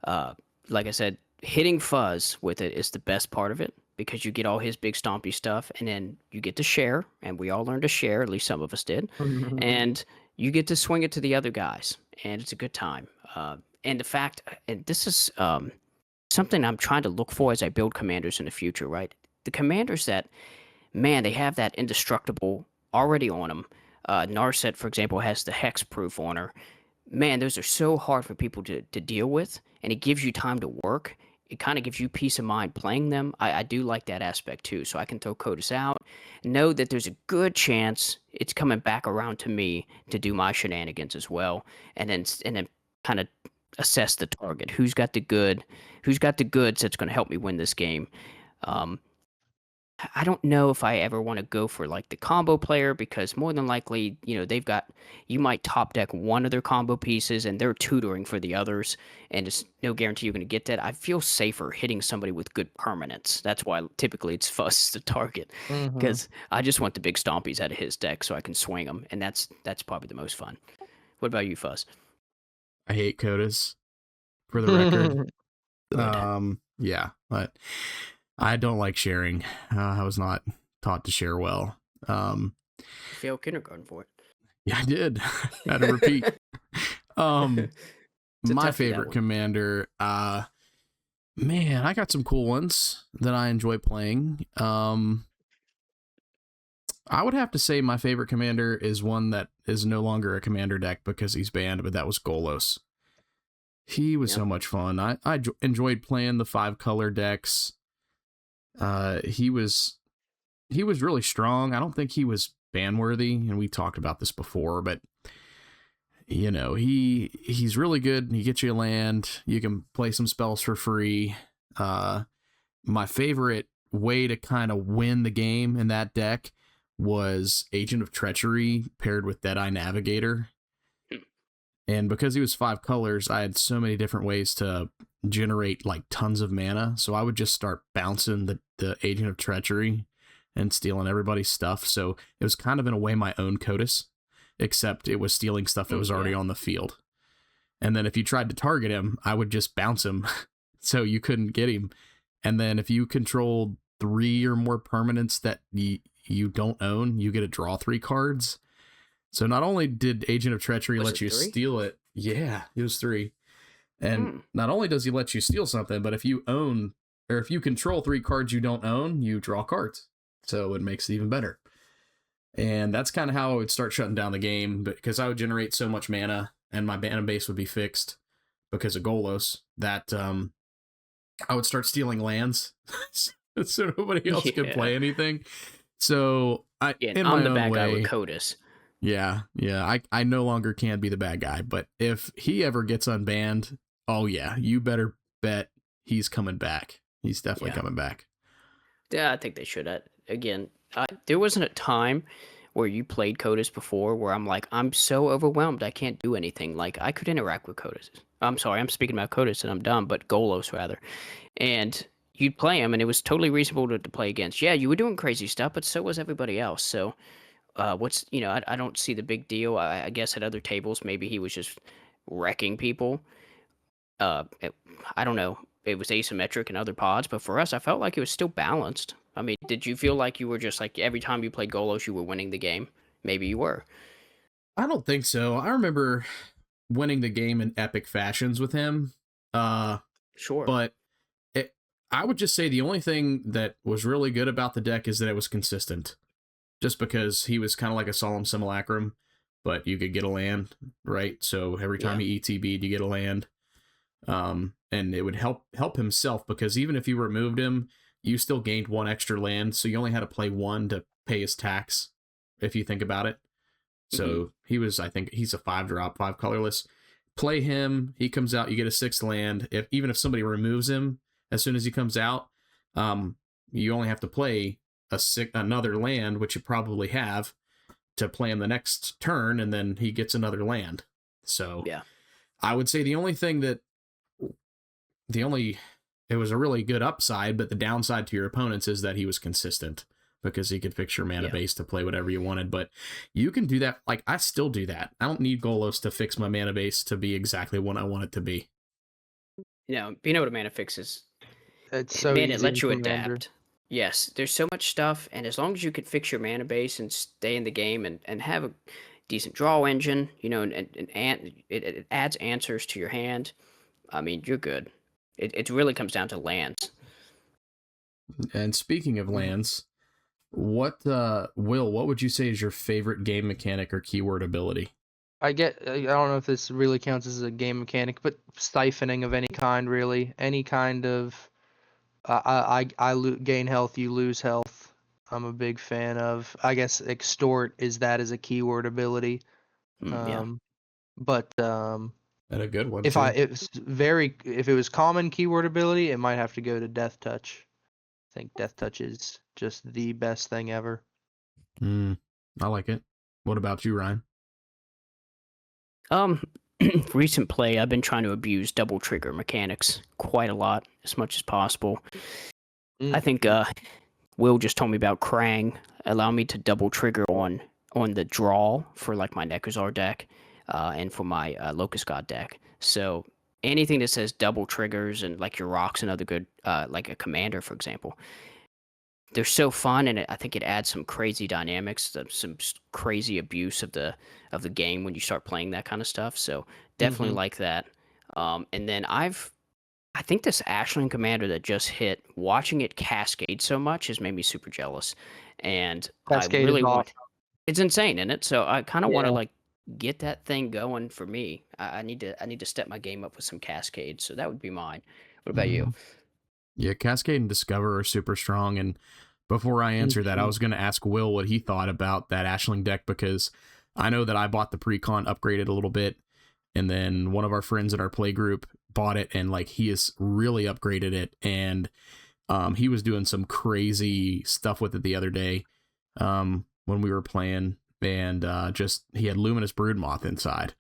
S2: uh, like I said, hitting Fuzz with it is the best part of it because you get all his big stompy stuff, and then you get to share, and we all learned to share. At least some of us did, and you get to swing it to the other guys, and it's a good time. And the fact, and this is something I'm trying to look for as I build commanders in the future, right? The commanders that, man, they have that indestructible already on them. Narset, for example, has the hex proof on her. Man, those are so hard for people to deal with, and it gives you time to work. it kind of gives you peace of mind playing them. I do like that aspect too. So I can throw CODIS out, know that there's a good chance it's coming back around to me to do my shenanigans as well, and then kind of assess the target. Who's got the goods that's going to help me win this game. Um, I don't know if I ever want to go for like the combo player because more than likely, you might top deck one of their combo pieces and they're tutoring for the others, and it's no guarantee you're going to get that. I feel safer hitting somebody with good permanence. That's why typically it's Fuss the target
S3: Mm-hmm.
S2: because I just want the big stompies out of his deck so I can swing them, and that's probably the most fun. What about you, Fuss?
S1: I hate CODIS, for the record.
S2: Good.
S1: Yeah, but I don't like sharing. I was not taught to share well.
S2: Failed kindergarten for it.
S1: Yeah, I did. Had to repeat.
S2: It's a
S1: My
S2: toughie, that
S1: favorite
S2: one.
S1: commander, man, I got some cool ones that I enjoy playing. I would have to say my favorite commander is one that is no longer a commander deck because he's banned, but that was Golos. He was
S2: Yep.
S1: so much fun. I enjoyed playing the 5-color decks. He was really strong. I don't think he was ban worthy, and we talked about this before, but he's really good. He gets you a land. You can play some spells for free. My favorite way to kind of win the game in that deck was Agent of Treachery paired with Deadeye Navigator. And because he was 5 colors, I had so many different ways to generate like tons of mana. So I would just start bouncing the Agent of Treachery and stealing everybody's stuff. So it was kind of in a way my own CODIS, except it was stealing stuff that was already on the field. And then if you tried to target him, I would just bounce him so you couldn't get him. And then if you controlled 3 or more permanents that you don't own, you get to draw 3 cards. So not only did Agent of Treachery let you steal it, yeah, it was 3. And not only does he let you steal something, but if you own or if you control 3 cards you don't own, you draw cards. So it makes it even better. And that's kind of how I would start shutting down the game, because I would generate so much mana and my mana base would be fixed because of Golos that I would start stealing lands so nobody else could play anything. So I'm
S2: the bad guy with CODIS.
S1: Yeah. I no longer can be the bad guy, but if he ever gets unbanned, oh yeah, you better bet he's coming back. He's definitely coming back.
S2: Yeah, I think they should. Again, there wasn't a time where you played CODIS before where I'm like, I'm so overwhelmed, I can't do anything. Like, I could interact with CODIS. I'm sorry, I'm speaking about CODIS and I'm dumb, but Golos rather. And you'd play him, and it was totally reasonable to play against. Yeah, you were doing crazy stuff, but so was everybody else. So, I don't see the big deal. I guess at other tables, maybe he was just wrecking people. I don't know. It was asymmetric in other pods, but for us, I felt like it was still balanced. I mean, did you feel like you were just like every time you played Golos, you were winning the game? Maybe you were.
S1: I don't think so. I remember winning the game in epic fashions with him.
S2: Sure.
S1: But I would just say the only thing that was really good about the deck is that it was consistent. Just because he was kind of like a Solemn Simulacrum, but you could get a land, right? So every time he ETB'd, you get a land. And it would help himself, because even if you removed him, you still gained 1 extra land, so you only had to play 1 to pay his tax, if you think about it. So he was, I think he's a 5-drop, 5 colorless. Play him, he comes out, you get a 6th land. Even if somebody removes him as soon as he comes out, you only have to play another land, which you probably have, to play him the next turn, and then he gets another land. So
S2: yeah,
S1: I would say it was a really good upside, but the downside to your opponents is that he was consistent, because he could fix your mana base to play whatever you wanted. But you can do that. Like, I still do that. I don't need Golos to fix my mana base to be exactly what I want it to be.
S2: Being able to mana fix is,
S3: it's so
S2: man,
S3: easy
S2: it lets you
S3: Commander.
S2: adapt. Yes, there's so much stuff, and as long as you can fix your mana base and stay in the game and have a decent draw engine, and it adds answers to your hand, I mean, you're good. It really comes down to lands.
S1: And speaking of lands, what would you say is your favorite game mechanic or keyword ability?
S3: I don't know if this really counts as a game mechanic, but siphoning of any kind, really, any kind of gain health, you lose health. I'm a big fan of. I guess extort is that as a keyword ability.
S2: Yeah.
S3: But
S1: And a good one
S3: if
S1: too.
S3: if it was common keyword ability, it might have to go to Death Touch. I think Death Touch is just the best thing ever.
S1: I like it. What about you, Ryan?
S2: Recent play, I've been trying to abuse double trigger mechanics quite a lot, as much as possible. I think Will just told me about Krang, allow me to double trigger on the draw for like my Necrozar deck, and for my Locust God deck. So anything that says double triggers and like your rocks and other good, like a commander, for example, they're so fun, and I think it adds some crazy dynamics, some crazy abuse of the game when you start playing that kind of stuff. So definitely like that. And then I think this Ashland commander that just hit, watching it cascade so much has made me super jealous, and
S3: Cascade
S2: I really
S3: is awesome.
S2: want. It's insane, isn't it? So I kind of want to
S3: Yeah.
S2: like get that thing going for me. I need to step my game up with some cascade. So that would be mine. What about you?
S1: Yeah, Cascade and Discover are super strong. And before I answer that, I was going to ask Will what he thought about that Ashling deck, because I know that I bought the Precon, upgraded a little bit, and then one of our friends in our play group bought it, and like he has really upgraded it, and he was doing some crazy stuff with it the other day when we were playing, and just he had Luminous Broodmoth inside,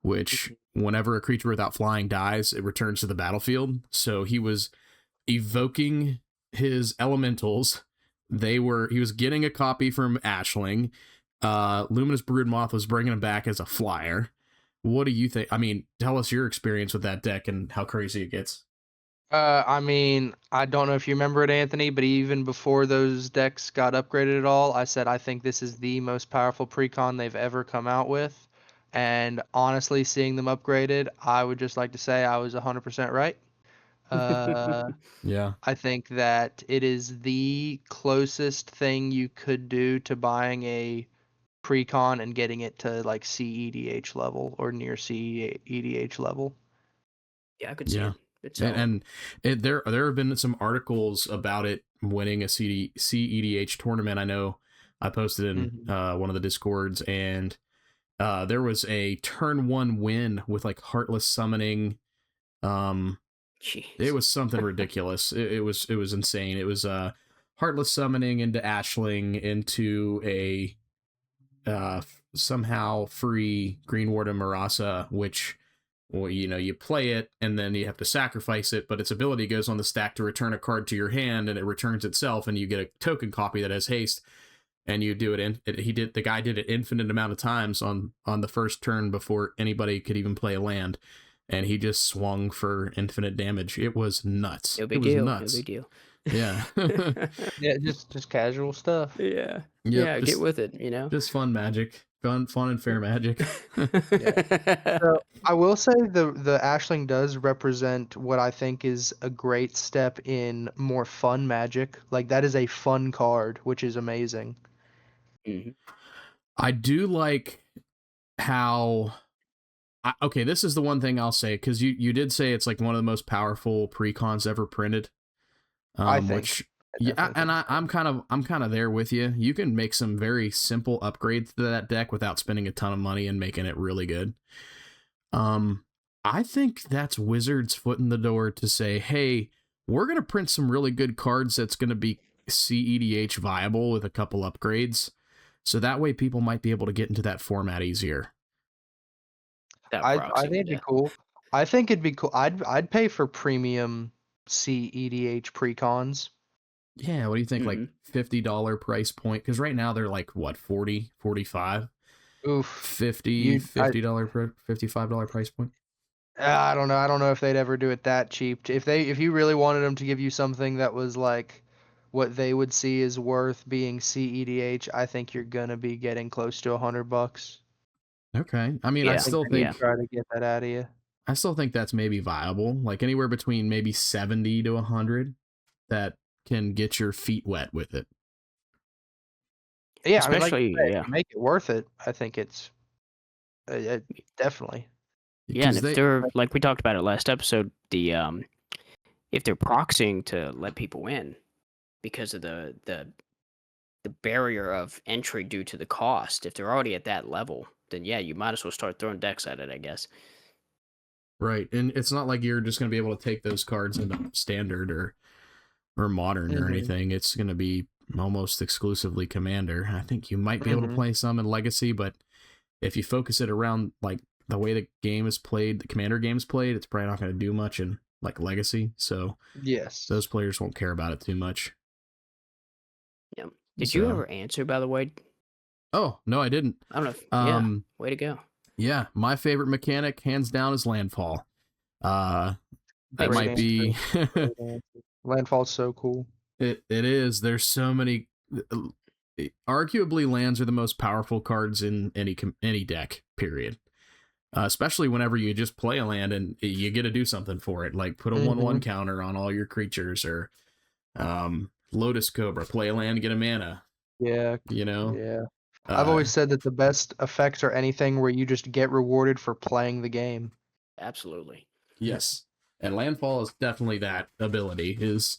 S1: which whenever a creature without flying dies, it returns to the battlefield. So he was evoking his elementals. He was getting a copy from Ashling. Luminous Broodmoth was bringing him back as a flyer. What do you think? I mean, tell us your experience with that deck and how crazy it gets.
S3: I mean, I don't know if you remember it, Anthony, but even before those decks got upgraded at all, I said I think this is the most powerful precon they've ever come out with. And honestly, seeing them upgraded, I would just like to say I was 100% right.
S1: Yeah.
S3: I think that it is the closest thing you could do to buying a precon and getting it to like CEDH level or near CEDH level.
S2: Yeah, I could see
S1: Yeah.
S2: it. It's solid.
S1: And there have been some articles about it winning a CEDH tournament. I know I posted in one of the Discords, and there was a turn 1 win with like Heartless Summoning.
S2: Jeez.
S1: It was something ridiculous. It was insane. It was Heartless Summoning into Ashling into a somehow free Green Warden Marasa, which, well, you play it and then you have to sacrifice it, but its ability goes on the stack to return a card to your hand, and it returns itself, and you get a token copy that has haste, and you do it. The guy did it infinite amount of times on the first turn before anybody could even play a land, and he just swung for infinite damage. It was nuts.
S2: No big
S1: It was
S2: deal.
S1: nuts.
S2: No big deal.
S1: Yeah.
S3: Yeah, just casual stuff.
S2: Yeah.
S1: Yep,
S2: Yeah,
S1: just,
S2: get with it, you know?
S1: just fun magic. Fun and fair magic.
S3: So I will say the Ashling does represent what I think is a great step in more fun magic. Like that is a fun card, which is amazing.
S2: Mhm.
S1: I do like how okay, this is the one thing I'll say, because you did say it's like one of the most powerful precons ever printed.
S3: I think.
S1: Which yeah, and I'm kind of there with you. You can make some very simple upgrades to that deck without spending a ton of money and making it really good. I think that's Wizards' foot in the door to say, hey, we're gonna print some really good cards that's gonna be CEDH viable with a couple upgrades, so that way people might be able to get into that format easier.
S3: I think it'd be cool. I think it'd be cool. I'd pay for premium CEDH precons.
S1: Yeah, what do you think? Like $50 price point? Because right now they're like what, 40, 45?
S3: Oof.
S1: $50 $55 price point.
S3: I don't know. I don't know if they'd ever do it that cheap. If you really wanted them to give you something that was like what they would see is worth being CEDH, I think you're gonna be getting close to $100.
S1: Okay, I mean,
S2: Yeah.
S1: I still think
S3: Try to get that out of you.
S1: I still think that's maybe viable. Like anywhere between maybe 70 to 100, that can get your feet wet with it.
S3: Yeah,
S2: Especially,
S3: I mean, like you said, if you make it worth it, I think it's Definitely.
S2: Yeah, and
S1: Because
S2: if they're like we talked about it last episode, if they're proxying to let people in because of the barrier of entry due to the cost, if they're already at that level, then yeah, you might as well start throwing decks at it, I guess.
S1: Right, and it's not like you're just going to be able to take those cards into standard or modern or
S3: Mhm.
S1: anything. It's going to be almost exclusively commander. I think you might be able to
S3: Mhm.
S1: play some in legacy, but if you focus it around like the way the game is played, the commander game is played, it's probably not going to do much in like legacy. So
S3: Yes.
S1: those players won't care about it too much.
S2: Yeah. Did you
S1: So,
S2: ever answer, by the way?
S1: oh no, I didn't.
S2: I don't know. Yeah. Way to go.
S1: Yeah, my favorite mechanic, hands down, is landfall. That
S2: Makes
S1: might
S2: sense.
S1: be.
S3: Landfall's so cool.
S1: It is. There's so many. Arguably, lands are the most powerful cards in any deck. Period. Especially whenever you just play a land and you get to do something for it, like put a 1/1 counter on all your creatures, or Lotus Cobra, play a land, get a mana.
S3: Yeah.
S1: You know.
S3: Yeah. I've always said that the best effects are anything where you just get rewarded for playing the game.
S2: Absolutely.
S1: Yes, and landfall is definitely that ability. Is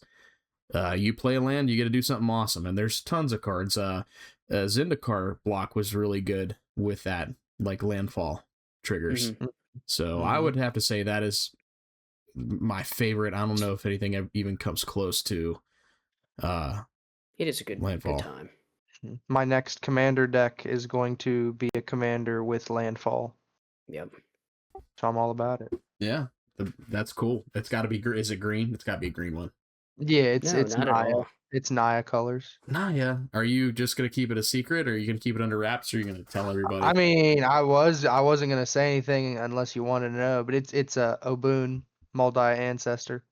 S1: you play a land, you get to do something awesome, and there's tons of cards. Zendikar block was really good with that, like landfall triggers.
S2: Mhm.
S1: So I
S3: Mhm.
S1: would have to say that is my favorite. I don't know if anything even comes close to
S2: It is a good
S1: landfall.
S2: time.
S3: My next commander deck is going to be a commander with landfall,
S2: Yep.
S3: so I'm all about it.
S1: Yeah, that's cool. It's got to be. Is it green? It's got to be a green one.
S3: Yeah, it's
S2: No, not at
S3: Naya.
S2: all.
S3: It's Naya colors.
S1: Nah, yeah. Are you just gonna keep it a secret, or are you gonna keep it under wraps, or are you gonna tell everybody?
S3: I mean, I wasn't gonna say anything unless you wanted to know, but it's a Obun Moldai ancestor.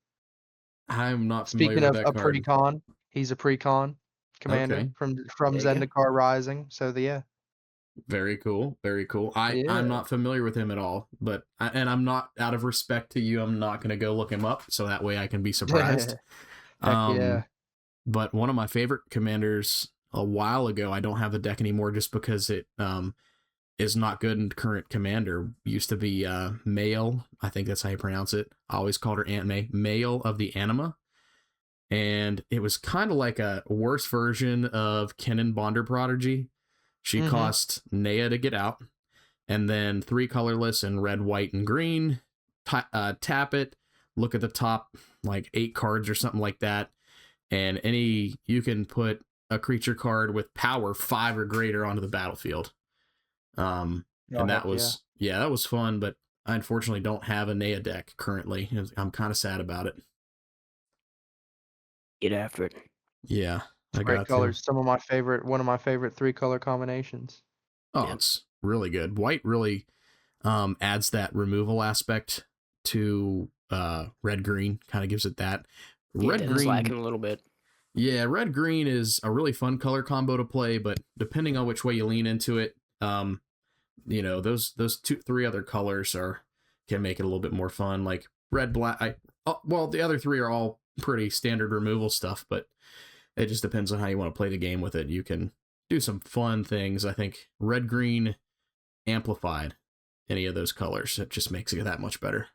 S1: I'm not familiar
S3: Speaking
S1: with
S3: of
S1: that
S3: a
S1: card.
S3: precon, he's a precon commander
S1: Okay.
S3: from
S2: There you go.
S3: Zendikar Rising. So yeah.
S1: Very cool. Very cool. I'm
S3: Yeah.
S1: not familiar with him at all, but and I'm not, out of respect to you, I'm not gonna go look him up so that way I can be surprised.
S3: Heck yeah.
S1: But one of my favorite commanders a while ago, I don't have the deck anymore just because it is not good in current commander. Used to be Male, I think that's how you pronounce it. I always called her Aunt May, Male of the Anima. And it was kind of like a worse version of Kennen Bonder Prodigy. She
S3: Mhm.
S1: cost Naya to get out, and then 3 colorless and red, white, and green. Tap it, look at the top like 8 cards or something like that, and you can put a creature card with power 5 or greater onto the battlefield. And that
S3: heck
S1: was that was fun, but I unfortunately don't have a Naya deck currently. I'm kind of sad about it.
S2: Get after it.
S1: Yeah, I
S3: Great
S1: got
S3: colors. One of my favorite 3-color combinations.
S1: Oh,
S2: Yeah.
S1: it's really good. White really adds that removal aspect to red green, kind of gives it that.
S2: Yeah,
S1: Red
S2: it is
S1: green,
S2: lacking a little bit.
S1: yeah, red green is a really fun color combo to play, but depending on which way you lean into it, those 3 other colors can make it a little bit more fun. Like red, black. Well, the other 3 are all pretty standard removal stuff, but it just depends on how you want to play the game with it. You can do some fun things. I think red green amplified any of those colors, it just makes it that much better.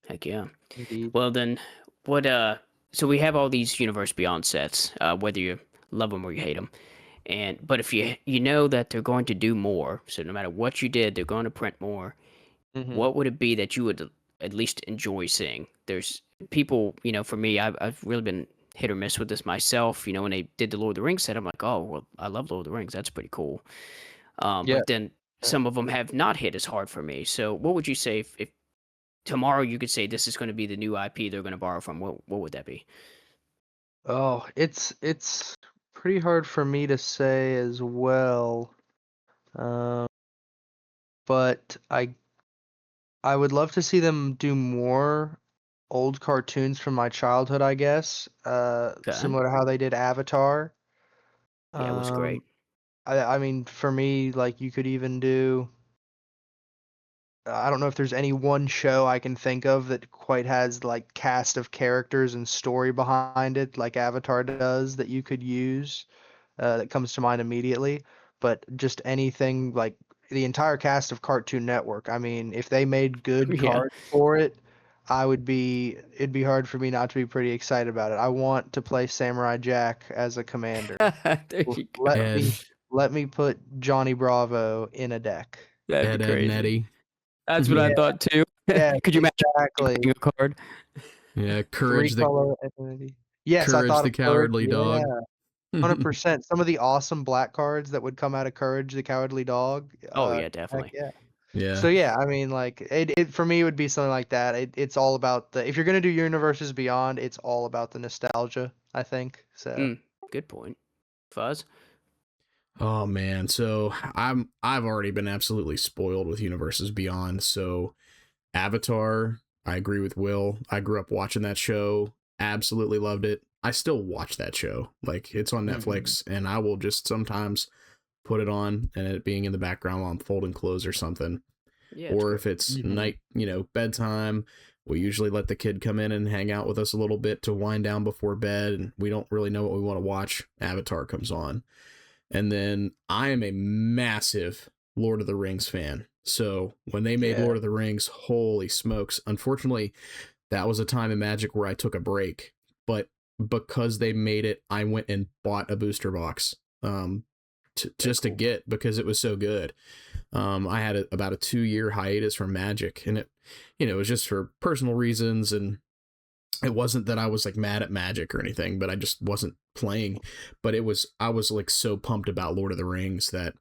S2: Heck yeah.
S3: Indeed.
S2: Well then, what so we have all these Universe Beyond sets, whether you love them or you hate them, but if you know that they're going to do more, so no matter what you did, they're going to print more.
S3: Mhm.
S2: What would it be that you would at least enjoy seeing? There's people, for me, I've really been hit or miss with this myself. When they did the Lord of the Rings set, I'm like, oh well, I love Lord of the Rings, that's pretty cool.
S3: Yeah.
S2: But then some of them have not hit as hard for me. So what would you say if tomorrow you could say this is going to be the new IP they're going to borrow from? What would that be?
S3: Oh, it's pretty hard for me to say as well. But I would love to see them do more old cartoons from my childhood, I guess. Similar to how they did Avatar.
S2: Yeah, it was great.
S3: I mean, for me, like you could even do. I don't know if there's any one show I can think of that quite has like cast of characters and story behind it, like Avatar does, that you could use. That comes to mind immediately. But just anything like the entire cast of Cartoon Network. I mean, if they made good
S2: Yeah.
S3: cards for it, it'd be hard for me not to be pretty excited about it. I want to play Samurai Jack as a commander.
S2: There you go.
S3: Let me
S1: Ed,
S3: let me put Johnny Bravo in a deck.
S2: That'd
S1: Ed,
S2: be
S1: Ed, and
S2: crazy.
S1: Eddie.
S2: That's what I thought too.
S3: Yeah,
S2: Could you imagine
S3: exactly.
S2: picking a card?
S1: Yeah,
S3: Three color affinity. Yes, I
S1: Courage
S3: thought
S1: the
S3: of Courage.
S1: Cowardly Dog.
S3: Yeah, 100%. Some of the awesome black cards that would come out of Courage the Cowardly Dog.
S2: Oh yeah,
S3: Heck
S2: definitely.
S3: yeah.
S1: Yeah.
S3: So yeah, I mean, like it for me would be something like that. It's all about if you're gonna do Universes Beyond, it's all about the nostalgia, I think. So
S2: Good point. Fuzz.
S1: Oh man, so I've already been absolutely spoiled with Universes Beyond. So Avatar, I agree with Will. I grew up watching that show, absolutely loved it. I still watch that show. Like it's on Netflix and I will just sometimes put it on and it being in the background while I'm folding clothes or something.
S2: Yeah.
S1: Or if it's night, bedtime, we usually let the kid come in and hang out with us a little bit to wind down before bed, and we don't really know what we want to watch. Avatar comes on. And then I am a massive Lord of the Rings fan. So when they made Lord of the Rings, holy smokes. Unfortunately, that was a time in Magic where I took a break. But because they made it, I went and bought a booster box to get, because it was so good. I had about a 2-year hiatus from Magic, and it was just for personal reasons, and it wasn't that I was like mad at Magic or anything, but I just wasn't playing. But I was like so pumped about Lord of the Rings that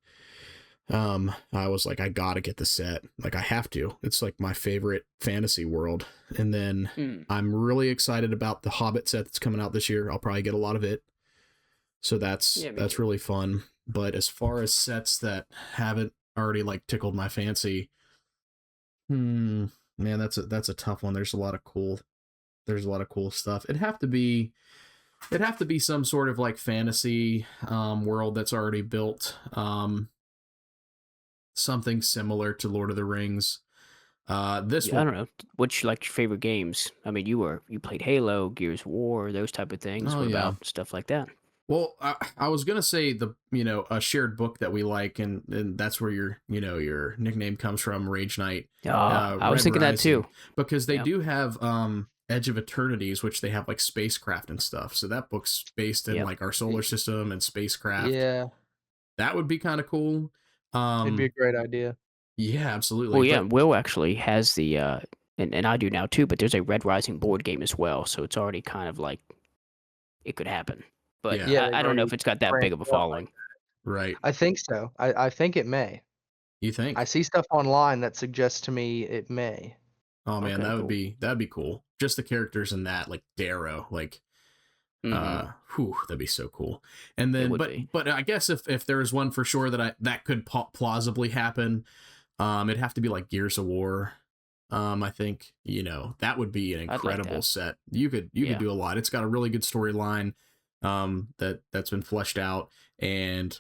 S1: I was like, I gotta get the set. Like I have to. It's like my favorite fantasy world. And then I'm really excited about the Hobbit set that's coming out this year. I'll probably get a lot of it. So that's really fun. But as far as sets that haven't already like tickled my fancy, man, that's a tough one. There's a lot of cool stuff. It'd have to be some sort of like fantasy world that's already built, something similar to Lord of the Rings. I don't
S2: know. What's like your favorite games? I mean, you played Halo, Gears of War, those type of things. What about stuff like that?
S1: Well, I was gonna say a shared book that we like, and that's where your nickname comes from, Rage Knight.
S2: I was thinking that too,
S1: because they do have Edge of Eternities, which they have like spacecraft and stuff. So that book's based in like our solar system and spacecraft.
S3: Yeah,
S1: that would be kind of cool.
S3: It'd be a great idea.
S1: Yeah, absolutely.
S2: Well, yeah, Will actually has the and I do now too, but there's a Red Rising board game as well, so it's already kind of like it could happen. But I don't know if it's got that big of a following.
S1: Right.
S3: I think so. I think it may.
S1: You think?
S3: I see stuff online that suggests to me it may.
S1: Oh man, that'd be cool. Just the characters in that, like Darrow, like that'd be so cool. And then but I guess if there's one for sure that could plausibly happen, it'd have to be like Gears of War. I think that would be an incredible set. You could do a lot. It's got a really good storyline that's been fleshed out, and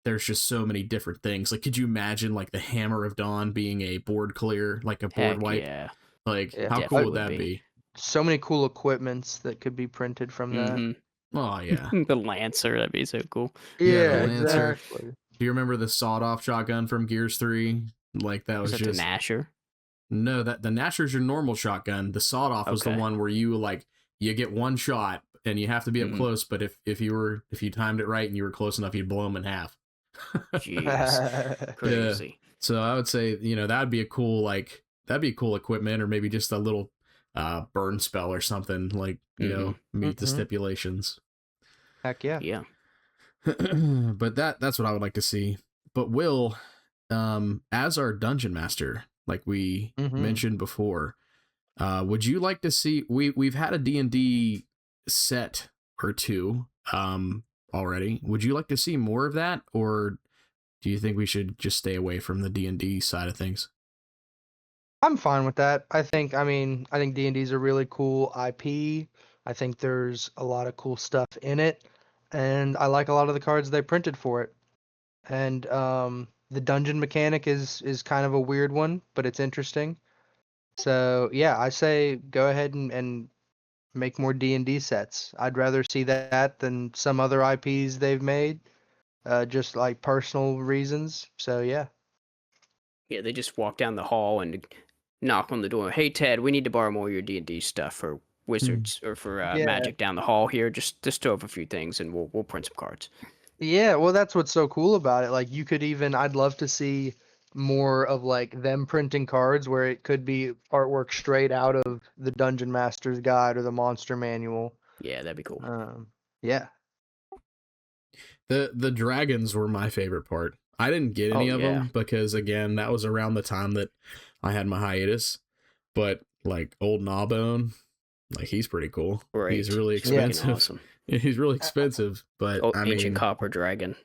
S1: there's just so many different things. Like, could you imagine like the Hammer of Dawn being a board clear, like a board wipe?
S2: Yeah.
S1: Like, how cool would that be?
S3: So many cool equipments that could be printed from that.
S1: Oh yeah.
S2: The Lancer, that'd be so cool.
S3: Yeah, exactly.
S1: Do you remember the sawed-off shotgun from Gears 3? Like that was just
S2: the Gnasher.
S1: No, the Gnasher's your normal shotgun. The sawed-off was the one where you get one shot and you have to be up close. But if you timed it right and you were close enough, you'd blow them in half.
S2: Jeez, crazy.
S1: Yeah. So I would say that'd be cool equipment, or maybe just a little burn spell or something, like meet the stipulations.
S3: Heck yeah.
S2: Yeah.
S1: But that's what I would like to see. But Will, as our dungeon master, like we mentioned before, would you like to see? We've had a D&D set or two already. Would you like to see more of that, or do you think we should just stay away from the D&D side of things?
S3: I'm fine with that. I think D&D is a really cool IP. I think there's a lot of cool stuff in it, and I like a lot of the cards they printed for it. And the dungeon mechanic is kind of a weird one, but it's interesting. So yeah, I say go ahead and make more D&D sets. I'd rather see that than some other IPs they've made, just like personal reasons. So yeah.
S2: Yeah, they just walk down the hall and knock on the door. Hey, Ted, we need to borrow more of your D&D stuff for Wizards or for
S3: Yeah.
S2: Magic down the hall here. Just throw up a few things and we'll print some cards.
S3: Yeah, well, that's what's so cool about it. Like, you could even, I'd love to see more of like them printing cards where it could be artwork straight out of the Dungeon Master's Guide or the Monster Manual.
S2: Yeah, that'd be cool.
S3: Yeah.
S1: The dragons were my favorite part. I didn't get any of them because again, that was around the time that I had my hiatus. But like old Gnawbone, like he's pretty cool.
S2: Right.
S1: He's really
S2: He's freaking
S1: expensive.
S2: awesome.
S1: He's really expensive, but I
S2: Ancient
S1: mean,
S2: copper dragon.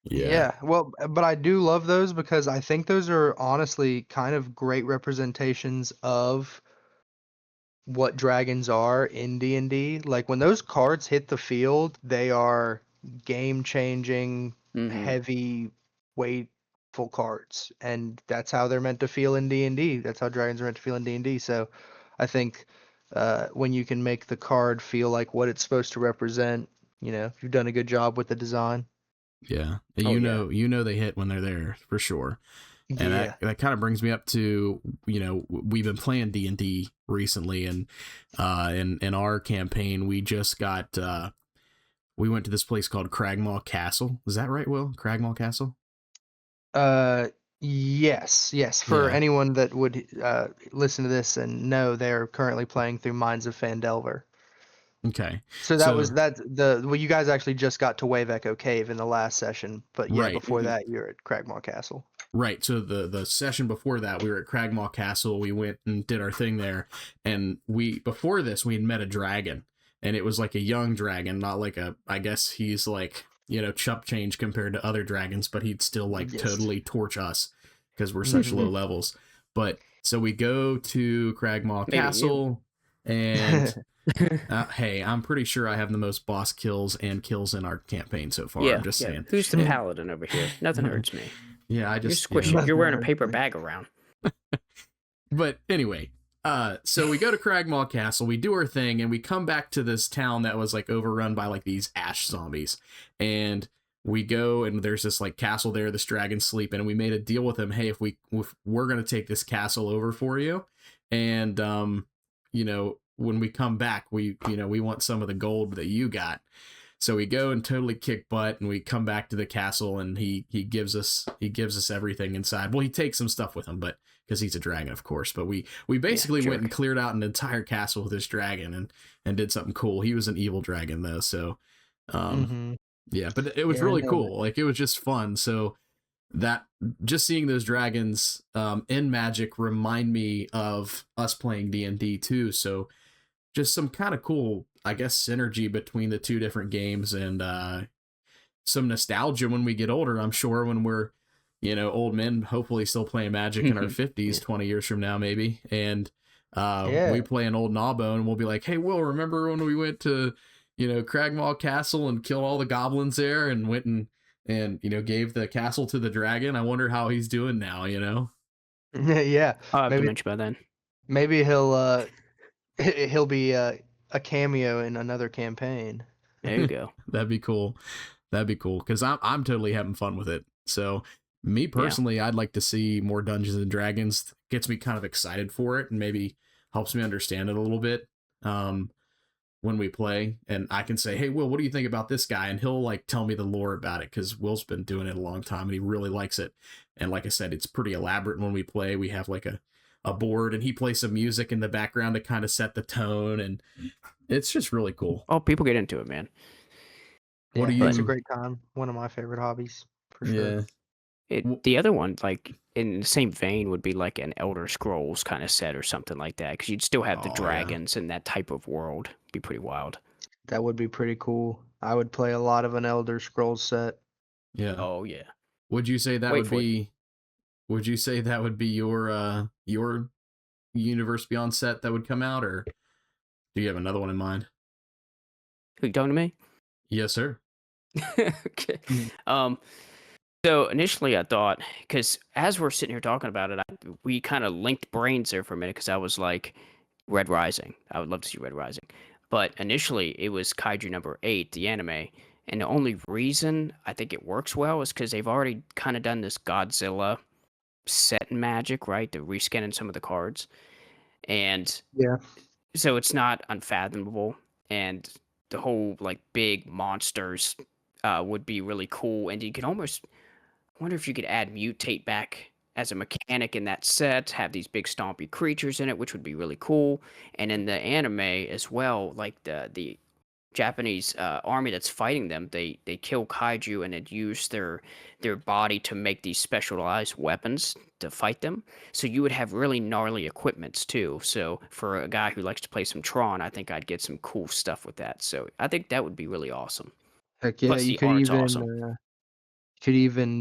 S3: Yeah. Well, but I do love those because I think those are honestly kind of great representations of what dragons are in D&D. Like when those cards hit the field, they are game-changing, heavy, weightful cards, and that's how they're meant to feel in D&D. That's how dragons are meant to feel in D&D. So, I think when you can make the card feel like what it's supposed to represent, you've done a good job with the design.
S1: Yeah, you know they hit when they're there for sure. And that kind of brings me up to, we've been playing D&D recently, and in our campaign, we just got, we went to this place called Cragmaw Castle. Is that right, Will? Cragmaw Castle?
S3: Yes. For anyone that would listen to this and know, they're currently playing through Minds of Phandelver.
S1: Okay.
S3: So you guys actually just got to Wave Echo Cave in the last session, but before that you're at Cragmaw Castle.
S1: Right. So the session before that, we were at Cragmaw Castle. We went and did our thing there, and before this we had met a dragon, and it was like a young dragon, not like I guess he's like, chump change compared to other dragons, but he'd still totally torch us because we're such low levels. But so we go to Cragmaw Castle, and hey, I'm pretty sure I have the most boss kills and kills in our campaign so far. I'm just saying.
S2: Who's the paladin over here? Nothing hurts me.
S1: Yeah, I just
S2: you're squishy. You're wearing a paper bag around.
S1: But anyway, so we go to Cragmaw Castle, we do our thing, and we come back to this town that was like overrun by like these ash zombies. And we go, and there's this like castle there, this dragon's sleeping, and we made a deal with him. Hey, if we're gonna take this castle over for you, and when we come back, we want some of the gold that you got. So we go and totally kick butt, and we come back to the castle, and he gives us everything inside. Well, he takes some stuff with him, but because he's a dragon, of course. But we basically went and cleared out an entire castle with this dragon and did something cool. He was an evil dragon though, so yeah. But it was really cool. Like it was just fun. So that just seeing those dragons in Magic remind me of us playing D&D too. So just some kind of cool, I guess, synergy between the two different games, and some nostalgia when we get older. I'm sure when we're, old men, hopefully still playing Magic in our 50s, 20 years from now, maybe. And we play an old Gnawbone, and we'll be like, hey, Will, remember when we went to, Cragmaw Castle and killed all the goblins there and went and gave the castle to the dragon? I wonder how he's doing now,
S3: Yeah.
S2: I'll have to mention by then.
S3: Maybe he'll be a cameo in another campaign.
S2: There you go.
S1: That'd be cool. Because I'm totally having fun with it. So me personally, I'd like to see more Dungeons and Dragons. Gets me kind of excited for it, and maybe helps me understand it a little bit when we play. And I can say, hey, Will, what do you think about this guy? And he'll like tell me the lore about it, because Will's been doing it a long time and he really likes it. And like I said, it's pretty elaborate when we play. We have like a board, and he plays some music in the background to kind of set the tone, and it's just really cool.
S2: Oh, people get into it, man.
S3: It's a great time. One of my favorite hobbies, for sure.
S2: The other one, like in the same vein, would be like an Elder Scrolls kind of set or something like that, because you'd still have the dragons and that type of world. Be pretty wild.
S3: That would be pretty cool. I would play a lot of an Elder Scrolls set.
S1: Yeah.
S2: Oh yeah.
S1: Would you say that would be? Would you say that would be your Universe Beyond set that would come out, or do you have another one in mind?
S2: Who, you talking to me?
S1: Yes, sir.
S2: Okay. So initially I thought, because as we're sitting here talking about it, we kind of linked brains there for a minute, because I was like, Red Rising. I would love to see Red Rising. But initially it was Kaiju number 8, the anime. And the only reason I think it works well is because they've already kind of done this Godzilla set in Magic, right? They're reskinning some of the cards, and
S3: Yeah.
S2: so it's not unfathomable. And the whole like big monsters would be really cool, and you could almost wonder if you could add mutate back as a mechanic in that set, have these big stompy creatures in it, which would be really cool. And in the anime as well, like the Japanese army that's fighting them, they kill kaiju and then use their body to make these specialized weapons to fight them. So you would have really gnarly equipments too. So for a guy who likes to play some Tron, I think I'd get some cool stuff with that. So I think that would be really awesome.
S3: Heck yeah,
S2: Plus
S3: you
S2: the
S3: could
S2: art's
S3: even
S2: awesome.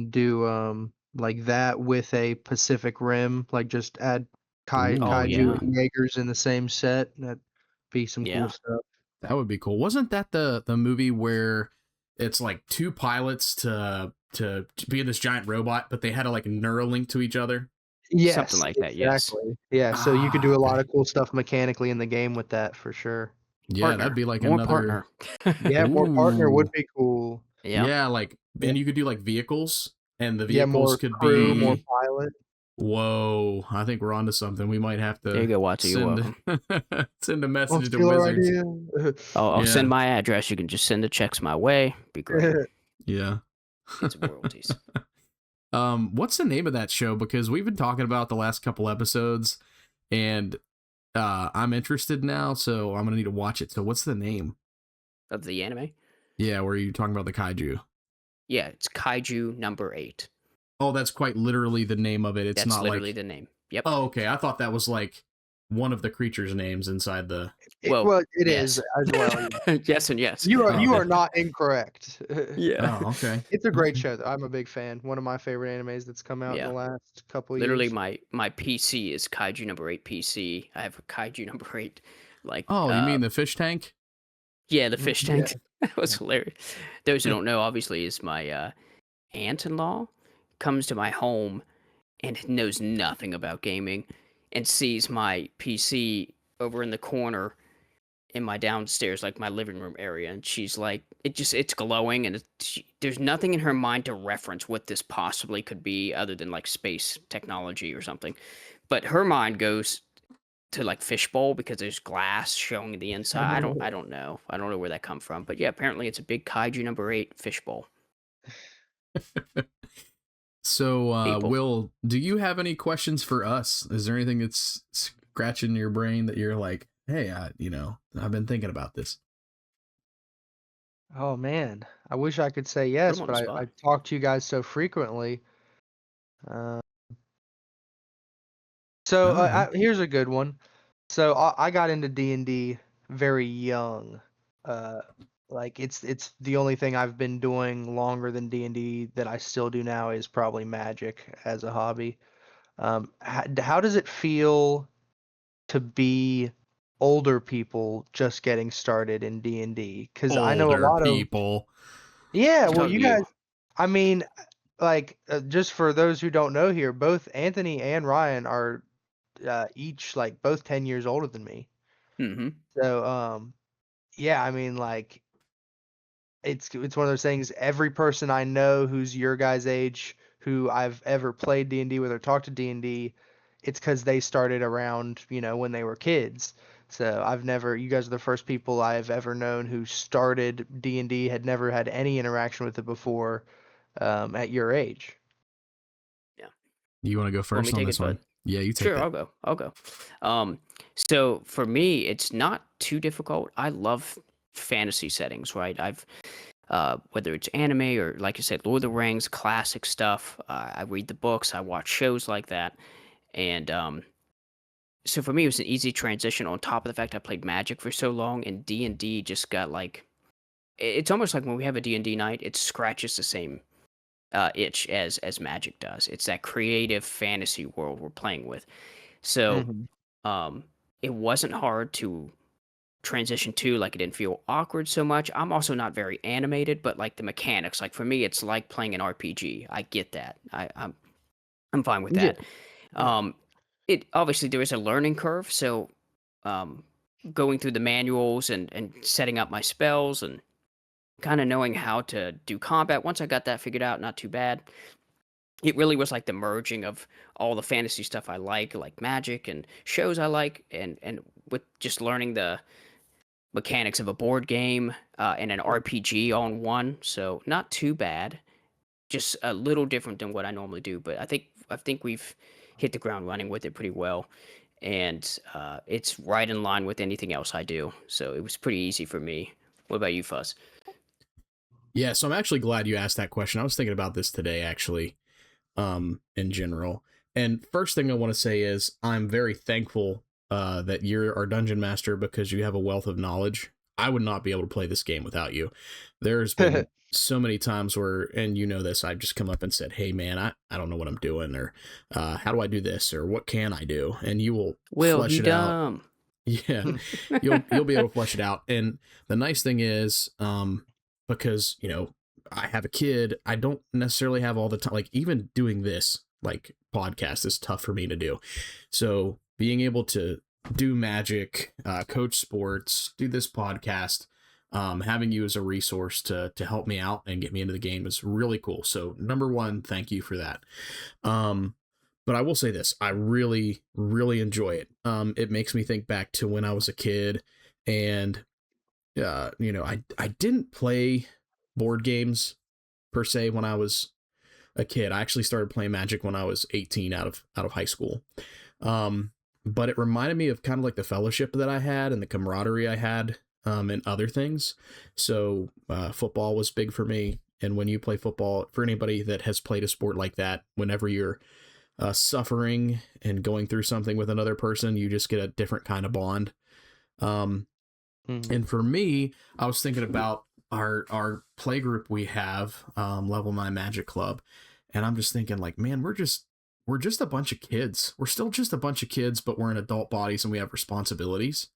S3: do like that with a Pacific Rim, like just add
S2: Oh
S3: kaiju
S1: Ooh,
S2: yeah,
S3: and Jaegers in the same set. That'd be some cool
S2: yeah.
S3: stuff.
S1: that would be cool. Wasn't that the movie where it's like two pilots to be this giant robot, but they had to like Neuralink to each other?
S2: Something
S3: Yes,
S2: like that. Yes.
S3: exactly. Yeah, so you could
S1: Ah,
S3: do a lot
S1: okay.
S3: of cool stuff mechanically in the game with that for sure.
S1: Yeah, that'd
S2: Partner.
S1: be like
S2: More
S1: another.
S2: partner.
S3: Yeah, more partner would
S1: Ooh,
S3: be cool.
S2: Yeah.
S1: yeah, like,
S3: Yeah,
S1: and you could do like vehicles, and the
S3: yeah,
S1: vehicles
S3: more
S1: could
S3: crew, more
S1: be.
S3: pilot.
S1: Whoa, I think we're onto something. We might have
S2: There you
S1: to
S2: go, Watson. You're
S1: send
S2: welcome.
S1: send a
S3: Oh,
S1: message to
S3: steal our
S1: Wizards.
S3: idea.
S2: I'll send
S1: Yeah,
S2: my address. You can just send the checks my way. Be great.
S1: yeah.
S2: Get some royalties.
S1: What's the name of that show? Because we've been talking about the last couple episodes, and I'm interested now, so I'm gonna need to watch it. So, what's the name?
S2: Of the anime?
S1: Yeah, where are you talking about the kaiju?
S2: Yeah, it's Kaiju number 8.
S1: Oh, that's quite literally the name of it. It's
S2: That's
S1: not
S2: literally
S1: like.
S2: the name. Yep.
S1: Oh, okay. I thought that was like one of the creatures' names inside the.
S2: Well,
S3: Well, it is
S2: yes.
S3: as well. Yeah.
S2: Yes and yes.
S1: Oh,
S3: You
S1: okay.
S3: are not incorrect.
S2: Yeah.
S1: Oh, okay.
S3: It's a great
S1: Okay.
S3: show, though. I'm a big fan. One of my favorite animes that's come out in the
S2: Yeah.
S3: last couple of
S2: Literally
S3: years.
S2: my PC is Kaiju number 8 PC. I have a Kaiju number 8 like
S1: Oh, you mean the fish tank?
S2: yeah, the fish
S3: Yeah.
S2: tank. That was hilarious. Those who don't know obviously is my aunt-in-law comes to my home and knows nothing about gaming and sees my PC over in the corner in my downstairs, like my living room area, and she's like, it's glowing, and there's nothing in her mind to reference what this possibly could be other than like space technology or something. But her mind goes to like fishbowl because there's glass showing the inside. I don't know. I don't know where that come from. But yeah, apparently it's a big Kaiju number 8 fishbowl.
S1: So,
S2: People.
S1: Will, do you have any questions for us? Is there anything that's scratching your brain that you're like, hey, I've been thinking about this?
S3: Oh man, I wish I could say
S2: Put
S3: yes,
S2: them on the
S3: but I
S2: spot.
S3: talk to you guys so frequently. Uh,
S1: All right.
S3: here's a good one. So I got into D&D very young. Uh, like it's the only thing I've been doing longer than D&D that I still do now is probably Magic as a hobby. How does it feel to be older people just getting started in D&D? Because I know a
S1: Older
S3: lot of
S1: people.
S3: yeah.
S2: He's
S3: Well,
S2: talking
S3: you
S2: to
S3: guys.
S2: you.
S3: I mean, like just for those who don't know here, both Anthony and Ryan are each like both 10 years older than me.
S2: Mm-hmm.
S3: So yeah, I mean like it's one of those things. Every person I know who's your guys' age, who I've ever played D&D with or talked to D&D, it's because they started around when they were kids. So you guys are the first people I've ever known who started D&D, had never had any interaction with it before, at your age.
S2: Yeah.
S1: You want to go
S2: Want me
S1: first
S2: to
S1: on
S2: take
S1: this
S2: it, bud?
S1: one? Yeah, you take
S2: Sure,
S1: that.
S2: I'll go. So for me, it's not too difficult. I love fantasy settings, right? I've whether it's anime or like I said, Lord of the Rings, classic stuff. I read the books, I watch shows like that, and so for me, it was an easy transition. On top of the fact I played Magic for so long, and D&D just got like it's almost like when we have a D&D night, it scratches the same itch as Magic does. It's that creative fantasy world we're playing with. So
S3: Hmm.
S2: um, it wasn't hard to transition to. Like it didn't feel awkward so much. I'm also not very animated, but like the mechanics, like for me, it's like playing an RPG. I get that. I'm fine with
S3: Yeah.
S2: that.
S3: Yeah.
S2: Um, it obviously there is a learning curve, so um, going through the manuals and setting up my spells and kind of knowing how to do combat. Once I got that figured out, not too bad. it really was like the merging of all the fantasy stuff I like Magic and shows I like, and with just learning the mechanics of a board game and an RPG all in one. So not too bad, just a little different than what I normally do. But I think we've hit the ground running with it pretty well, and it's right in line with anything else I do. So it was pretty easy for me. What about you, Fuzz?
S1: Yeah, so I'm actually glad you asked that question. I was thinking about this today, actually, in general. And first thing I want to say is I'm very thankful that you're our dungeon master because you have a wealth of knowledge. I would not be able to play this game without you. There's been so many times where, and you know this, I've just come up and said, hey man, I don't know what I'm doing, or how do I do this, or what can I do? And you will
S2: Will
S1: flesh
S2: you
S1: it out.
S2: dumb?
S1: Yeah, you'll be able to flesh it out. And the nice thing is, because you know I have a kid, I don't necessarily have all the time. Like even doing this like podcast is tough for me to do. So being able to do Magic, coach sports, do this podcast, having you as a resource to help me out and get me into the game is really cool. So number one, thank you for that. But I will say this, I really, really enjoy it. It makes me think back to when I was a kid, and you know, I didn't play board games per se when I was a kid. I actually started playing Magic when I was 18 out of high school. But it reminded me of kind of like the fellowship that I had and the camaraderie I had, and other things. So football was big for me. And when you play football, for anybody that has played a sport like that, whenever you're suffering and going through something with another person, you just get a different kind of bond. And for me, I was thinking about our play group we have, Level 9 Magic Club, and I'm just thinking like, man, we're just a bunch of kids. We're still just a bunch of kids, but we're in adult bodies and we have responsibilities.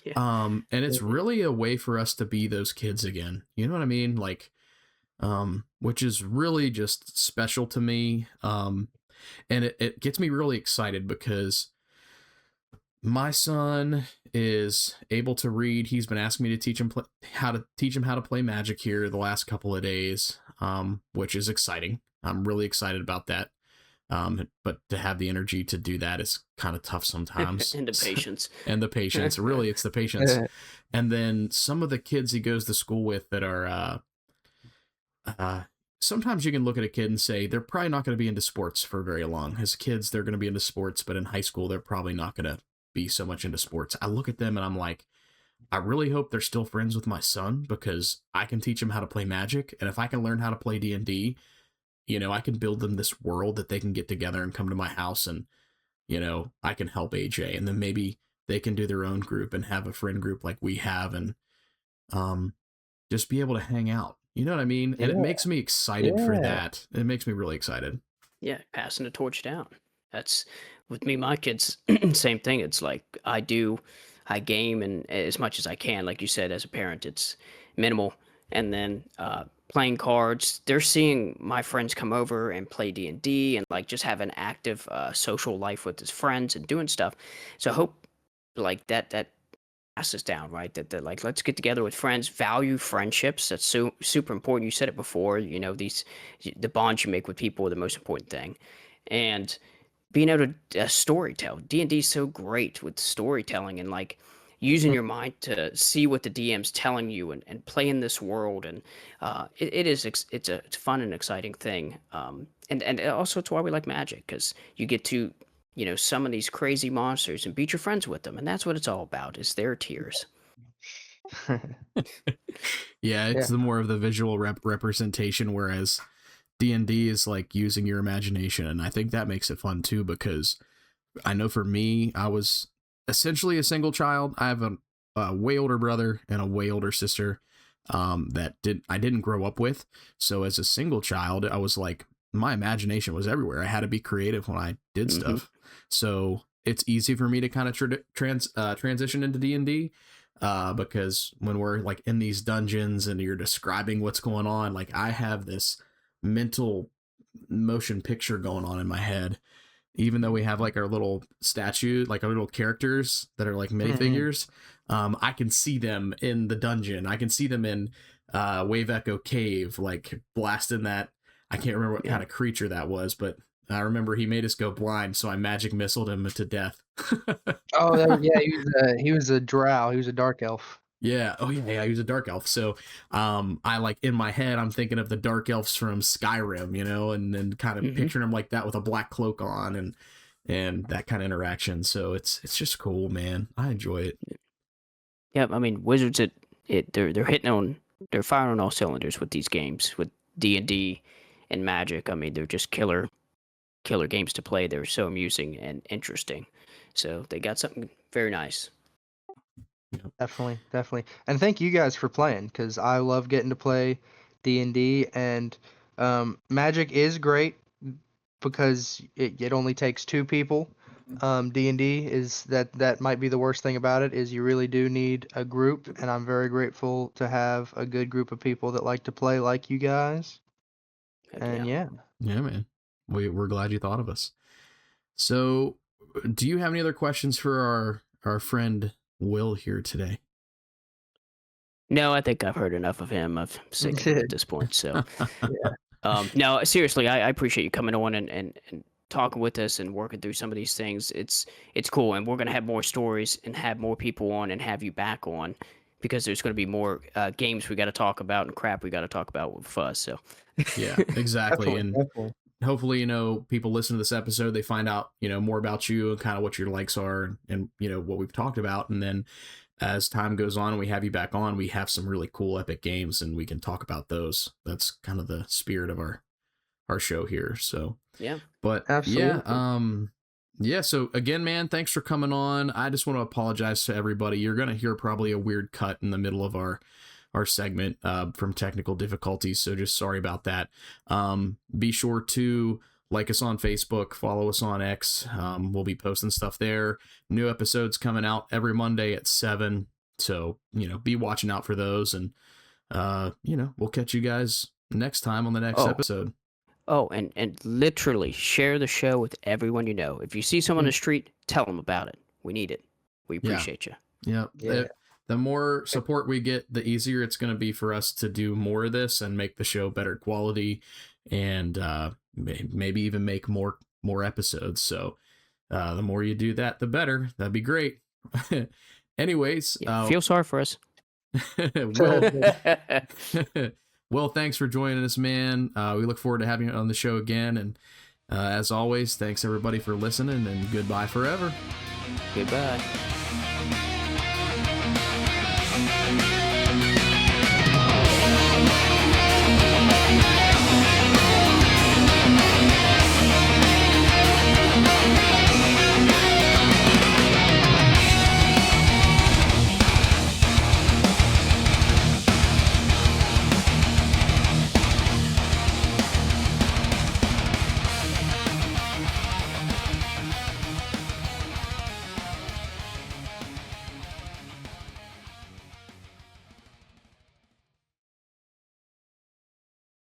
S2: Yeah.
S1: And it's really a way for us to be those kids again. You know what I mean? Like, which is really just special to me. And it gets me really excited because my son is able to read. He's been asking me to teach him how to play Magic here the last couple of days, which is exciting. I'm really excited about that. But to have the energy to do that is kind of tough sometimes.
S2: And the patience.
S1: And the patience. Really, it's the patience. And then some of the kids he goes to school with that are sometimes you can look at a kid and say they're probably not going to be into sports for very long. As kids, they're going to be into sports, but in high school, they're probably not going to be so much into sports. I look at them and I'm like, I really hope they're still friends with my son because I can teach them how to play Magic. And if I can learn how to play D&D, you know, I can build them this world that they can get together and come to my house, and, you know, I can help AJ, and then maybe they can do their own group and have a friend group like we have, and just be able to hang out. You know what I mean? And it makes me excited for that. It makes me really excited.
S2: Yeah, passing the torch down. That's with me, my kids, same thing. It's like I game and as much as I can, like you said, as a parent, it's minimal. And then playing cards, they're seeing my friends come over and play D&D and like just have an active social life with his friends and doing stuff. So I hope like that passes down, right? That like let's get together with friends, value friendships. That's so super important. You said it before, you know, the bonds you make with people are the most important thing. And being able to storytell. D&D is so great with storytelling and like using your mind to see what the DM's telling you and play in this world. And it's a fun and exciting thing. And also it's why we like Magic, because you get to, you know, summon these crazy monsters and beat your friends with them. And that's what it's all about, is their tears.
S1: Yeah, it's the more of the visual representation, whereas D&D is like using your imagination, and I think that makes it fun too, because I know for me, I was essentially a single child. I have a way older brother and a way older sister that I didn't grow up with. So as a single child, I was like, my imagination was everywhere. I had to be creative when I did stuff. So it's easy for me to kind of transition into D&D. Because when we're like in these dungeons and you're describing what's going on, like I have this mental motion picture going on in my head, even though we have like our little statue, like our little characters that are like minifigures. I can see them in the dungeon. I can see them in Wave Echo Cave, like blasting that. I can't remember what
S2: Yeah.
S1: kind of creature that was, but I remember he made us go blind, so I magic missiled him to death.
S3: Oh, yeah, he was a drow. He was a dark elf.
S1: Yeah. Oh yeah. He was a dark elf. So, I like in my head, I'm thinking of the dark elves from Skyrim, you know, and then kind of
S2: Mhm.
S1: picturing them like that with a black cloak on and that kind of interaction. So it's just cool, man. I enjoy it.
S2: Yeah, I mean, Wizards they're they're firing on all cylinders with these games with D&D and Magic. I mean, they're just killer games to play. They're so amusing and interesting. So they got something very nice.
S3: Definitely, definitely. And thank you guys for playing, because I love getting to play D&D, and Magic is great because it only takes two people. D&D is that might be the worst thing about it, is you really do need a group, and I'm very grateful to have a good group of people that like to play like you guys.
S2: Heck
S3: And
S2: yeah.
S1: Yeah, man. We're glad you thought of us. So, do you have any other questions for our friend Will here today?
S2: No, I think I've heard enough of him. I'm sick of him at this point. So, no, seriously, I appreciate you coming on and talking with us and working through some of these things. It's cool, and we're gonna have more stories and have more people on and have you back on, because there's gonna be more games we got to talk about and crap we got to talk about with Fuzz. So,
S1: Yeah, exactly.
S3: Definitely,
S1: And
S3: definitely.
S1: hopefully, you know, people listen to this episode, they find out, you know, more about you and kind of what your likes are and you know, what we've talked about. And then as time goes on and we have you back on, we have some really cool epic games and we can talk about those. That's kind of the spirit of our show here. So,
S2: yeah.
S1: but
S3: Absolutely.
S1: yeah, so again, man, thanks for coming on. I just want to apologize to everybody. You're going to hear probably a weird cut in the middle of our segment from technical difficulties, so just sorry about that. Be sure to like us on Facebook, follow us on X. We'll be posting stuff there. New episodes coming out every Monday at 7, so you know, be watching out for those. And you know, we'll catch you guys next time on the next episode.
S2: Oh, and literally share the show with everyone you know. If you see someone on the street, tell them about it. We need it. We appreciate you.
S1: Yeah. The more support we get, the easier it's going to be for us to do more of this and make the show better quality, and maybe even make more episodes. So the more you do that, the better. That'd be great. Anyways,
S2: feel sorry for us.
S1: Well, thanks for joining us, man. We look forward to having you on the show again. And as always, thanks everybody for listening, and goodbye forever.
S2: Goodbye.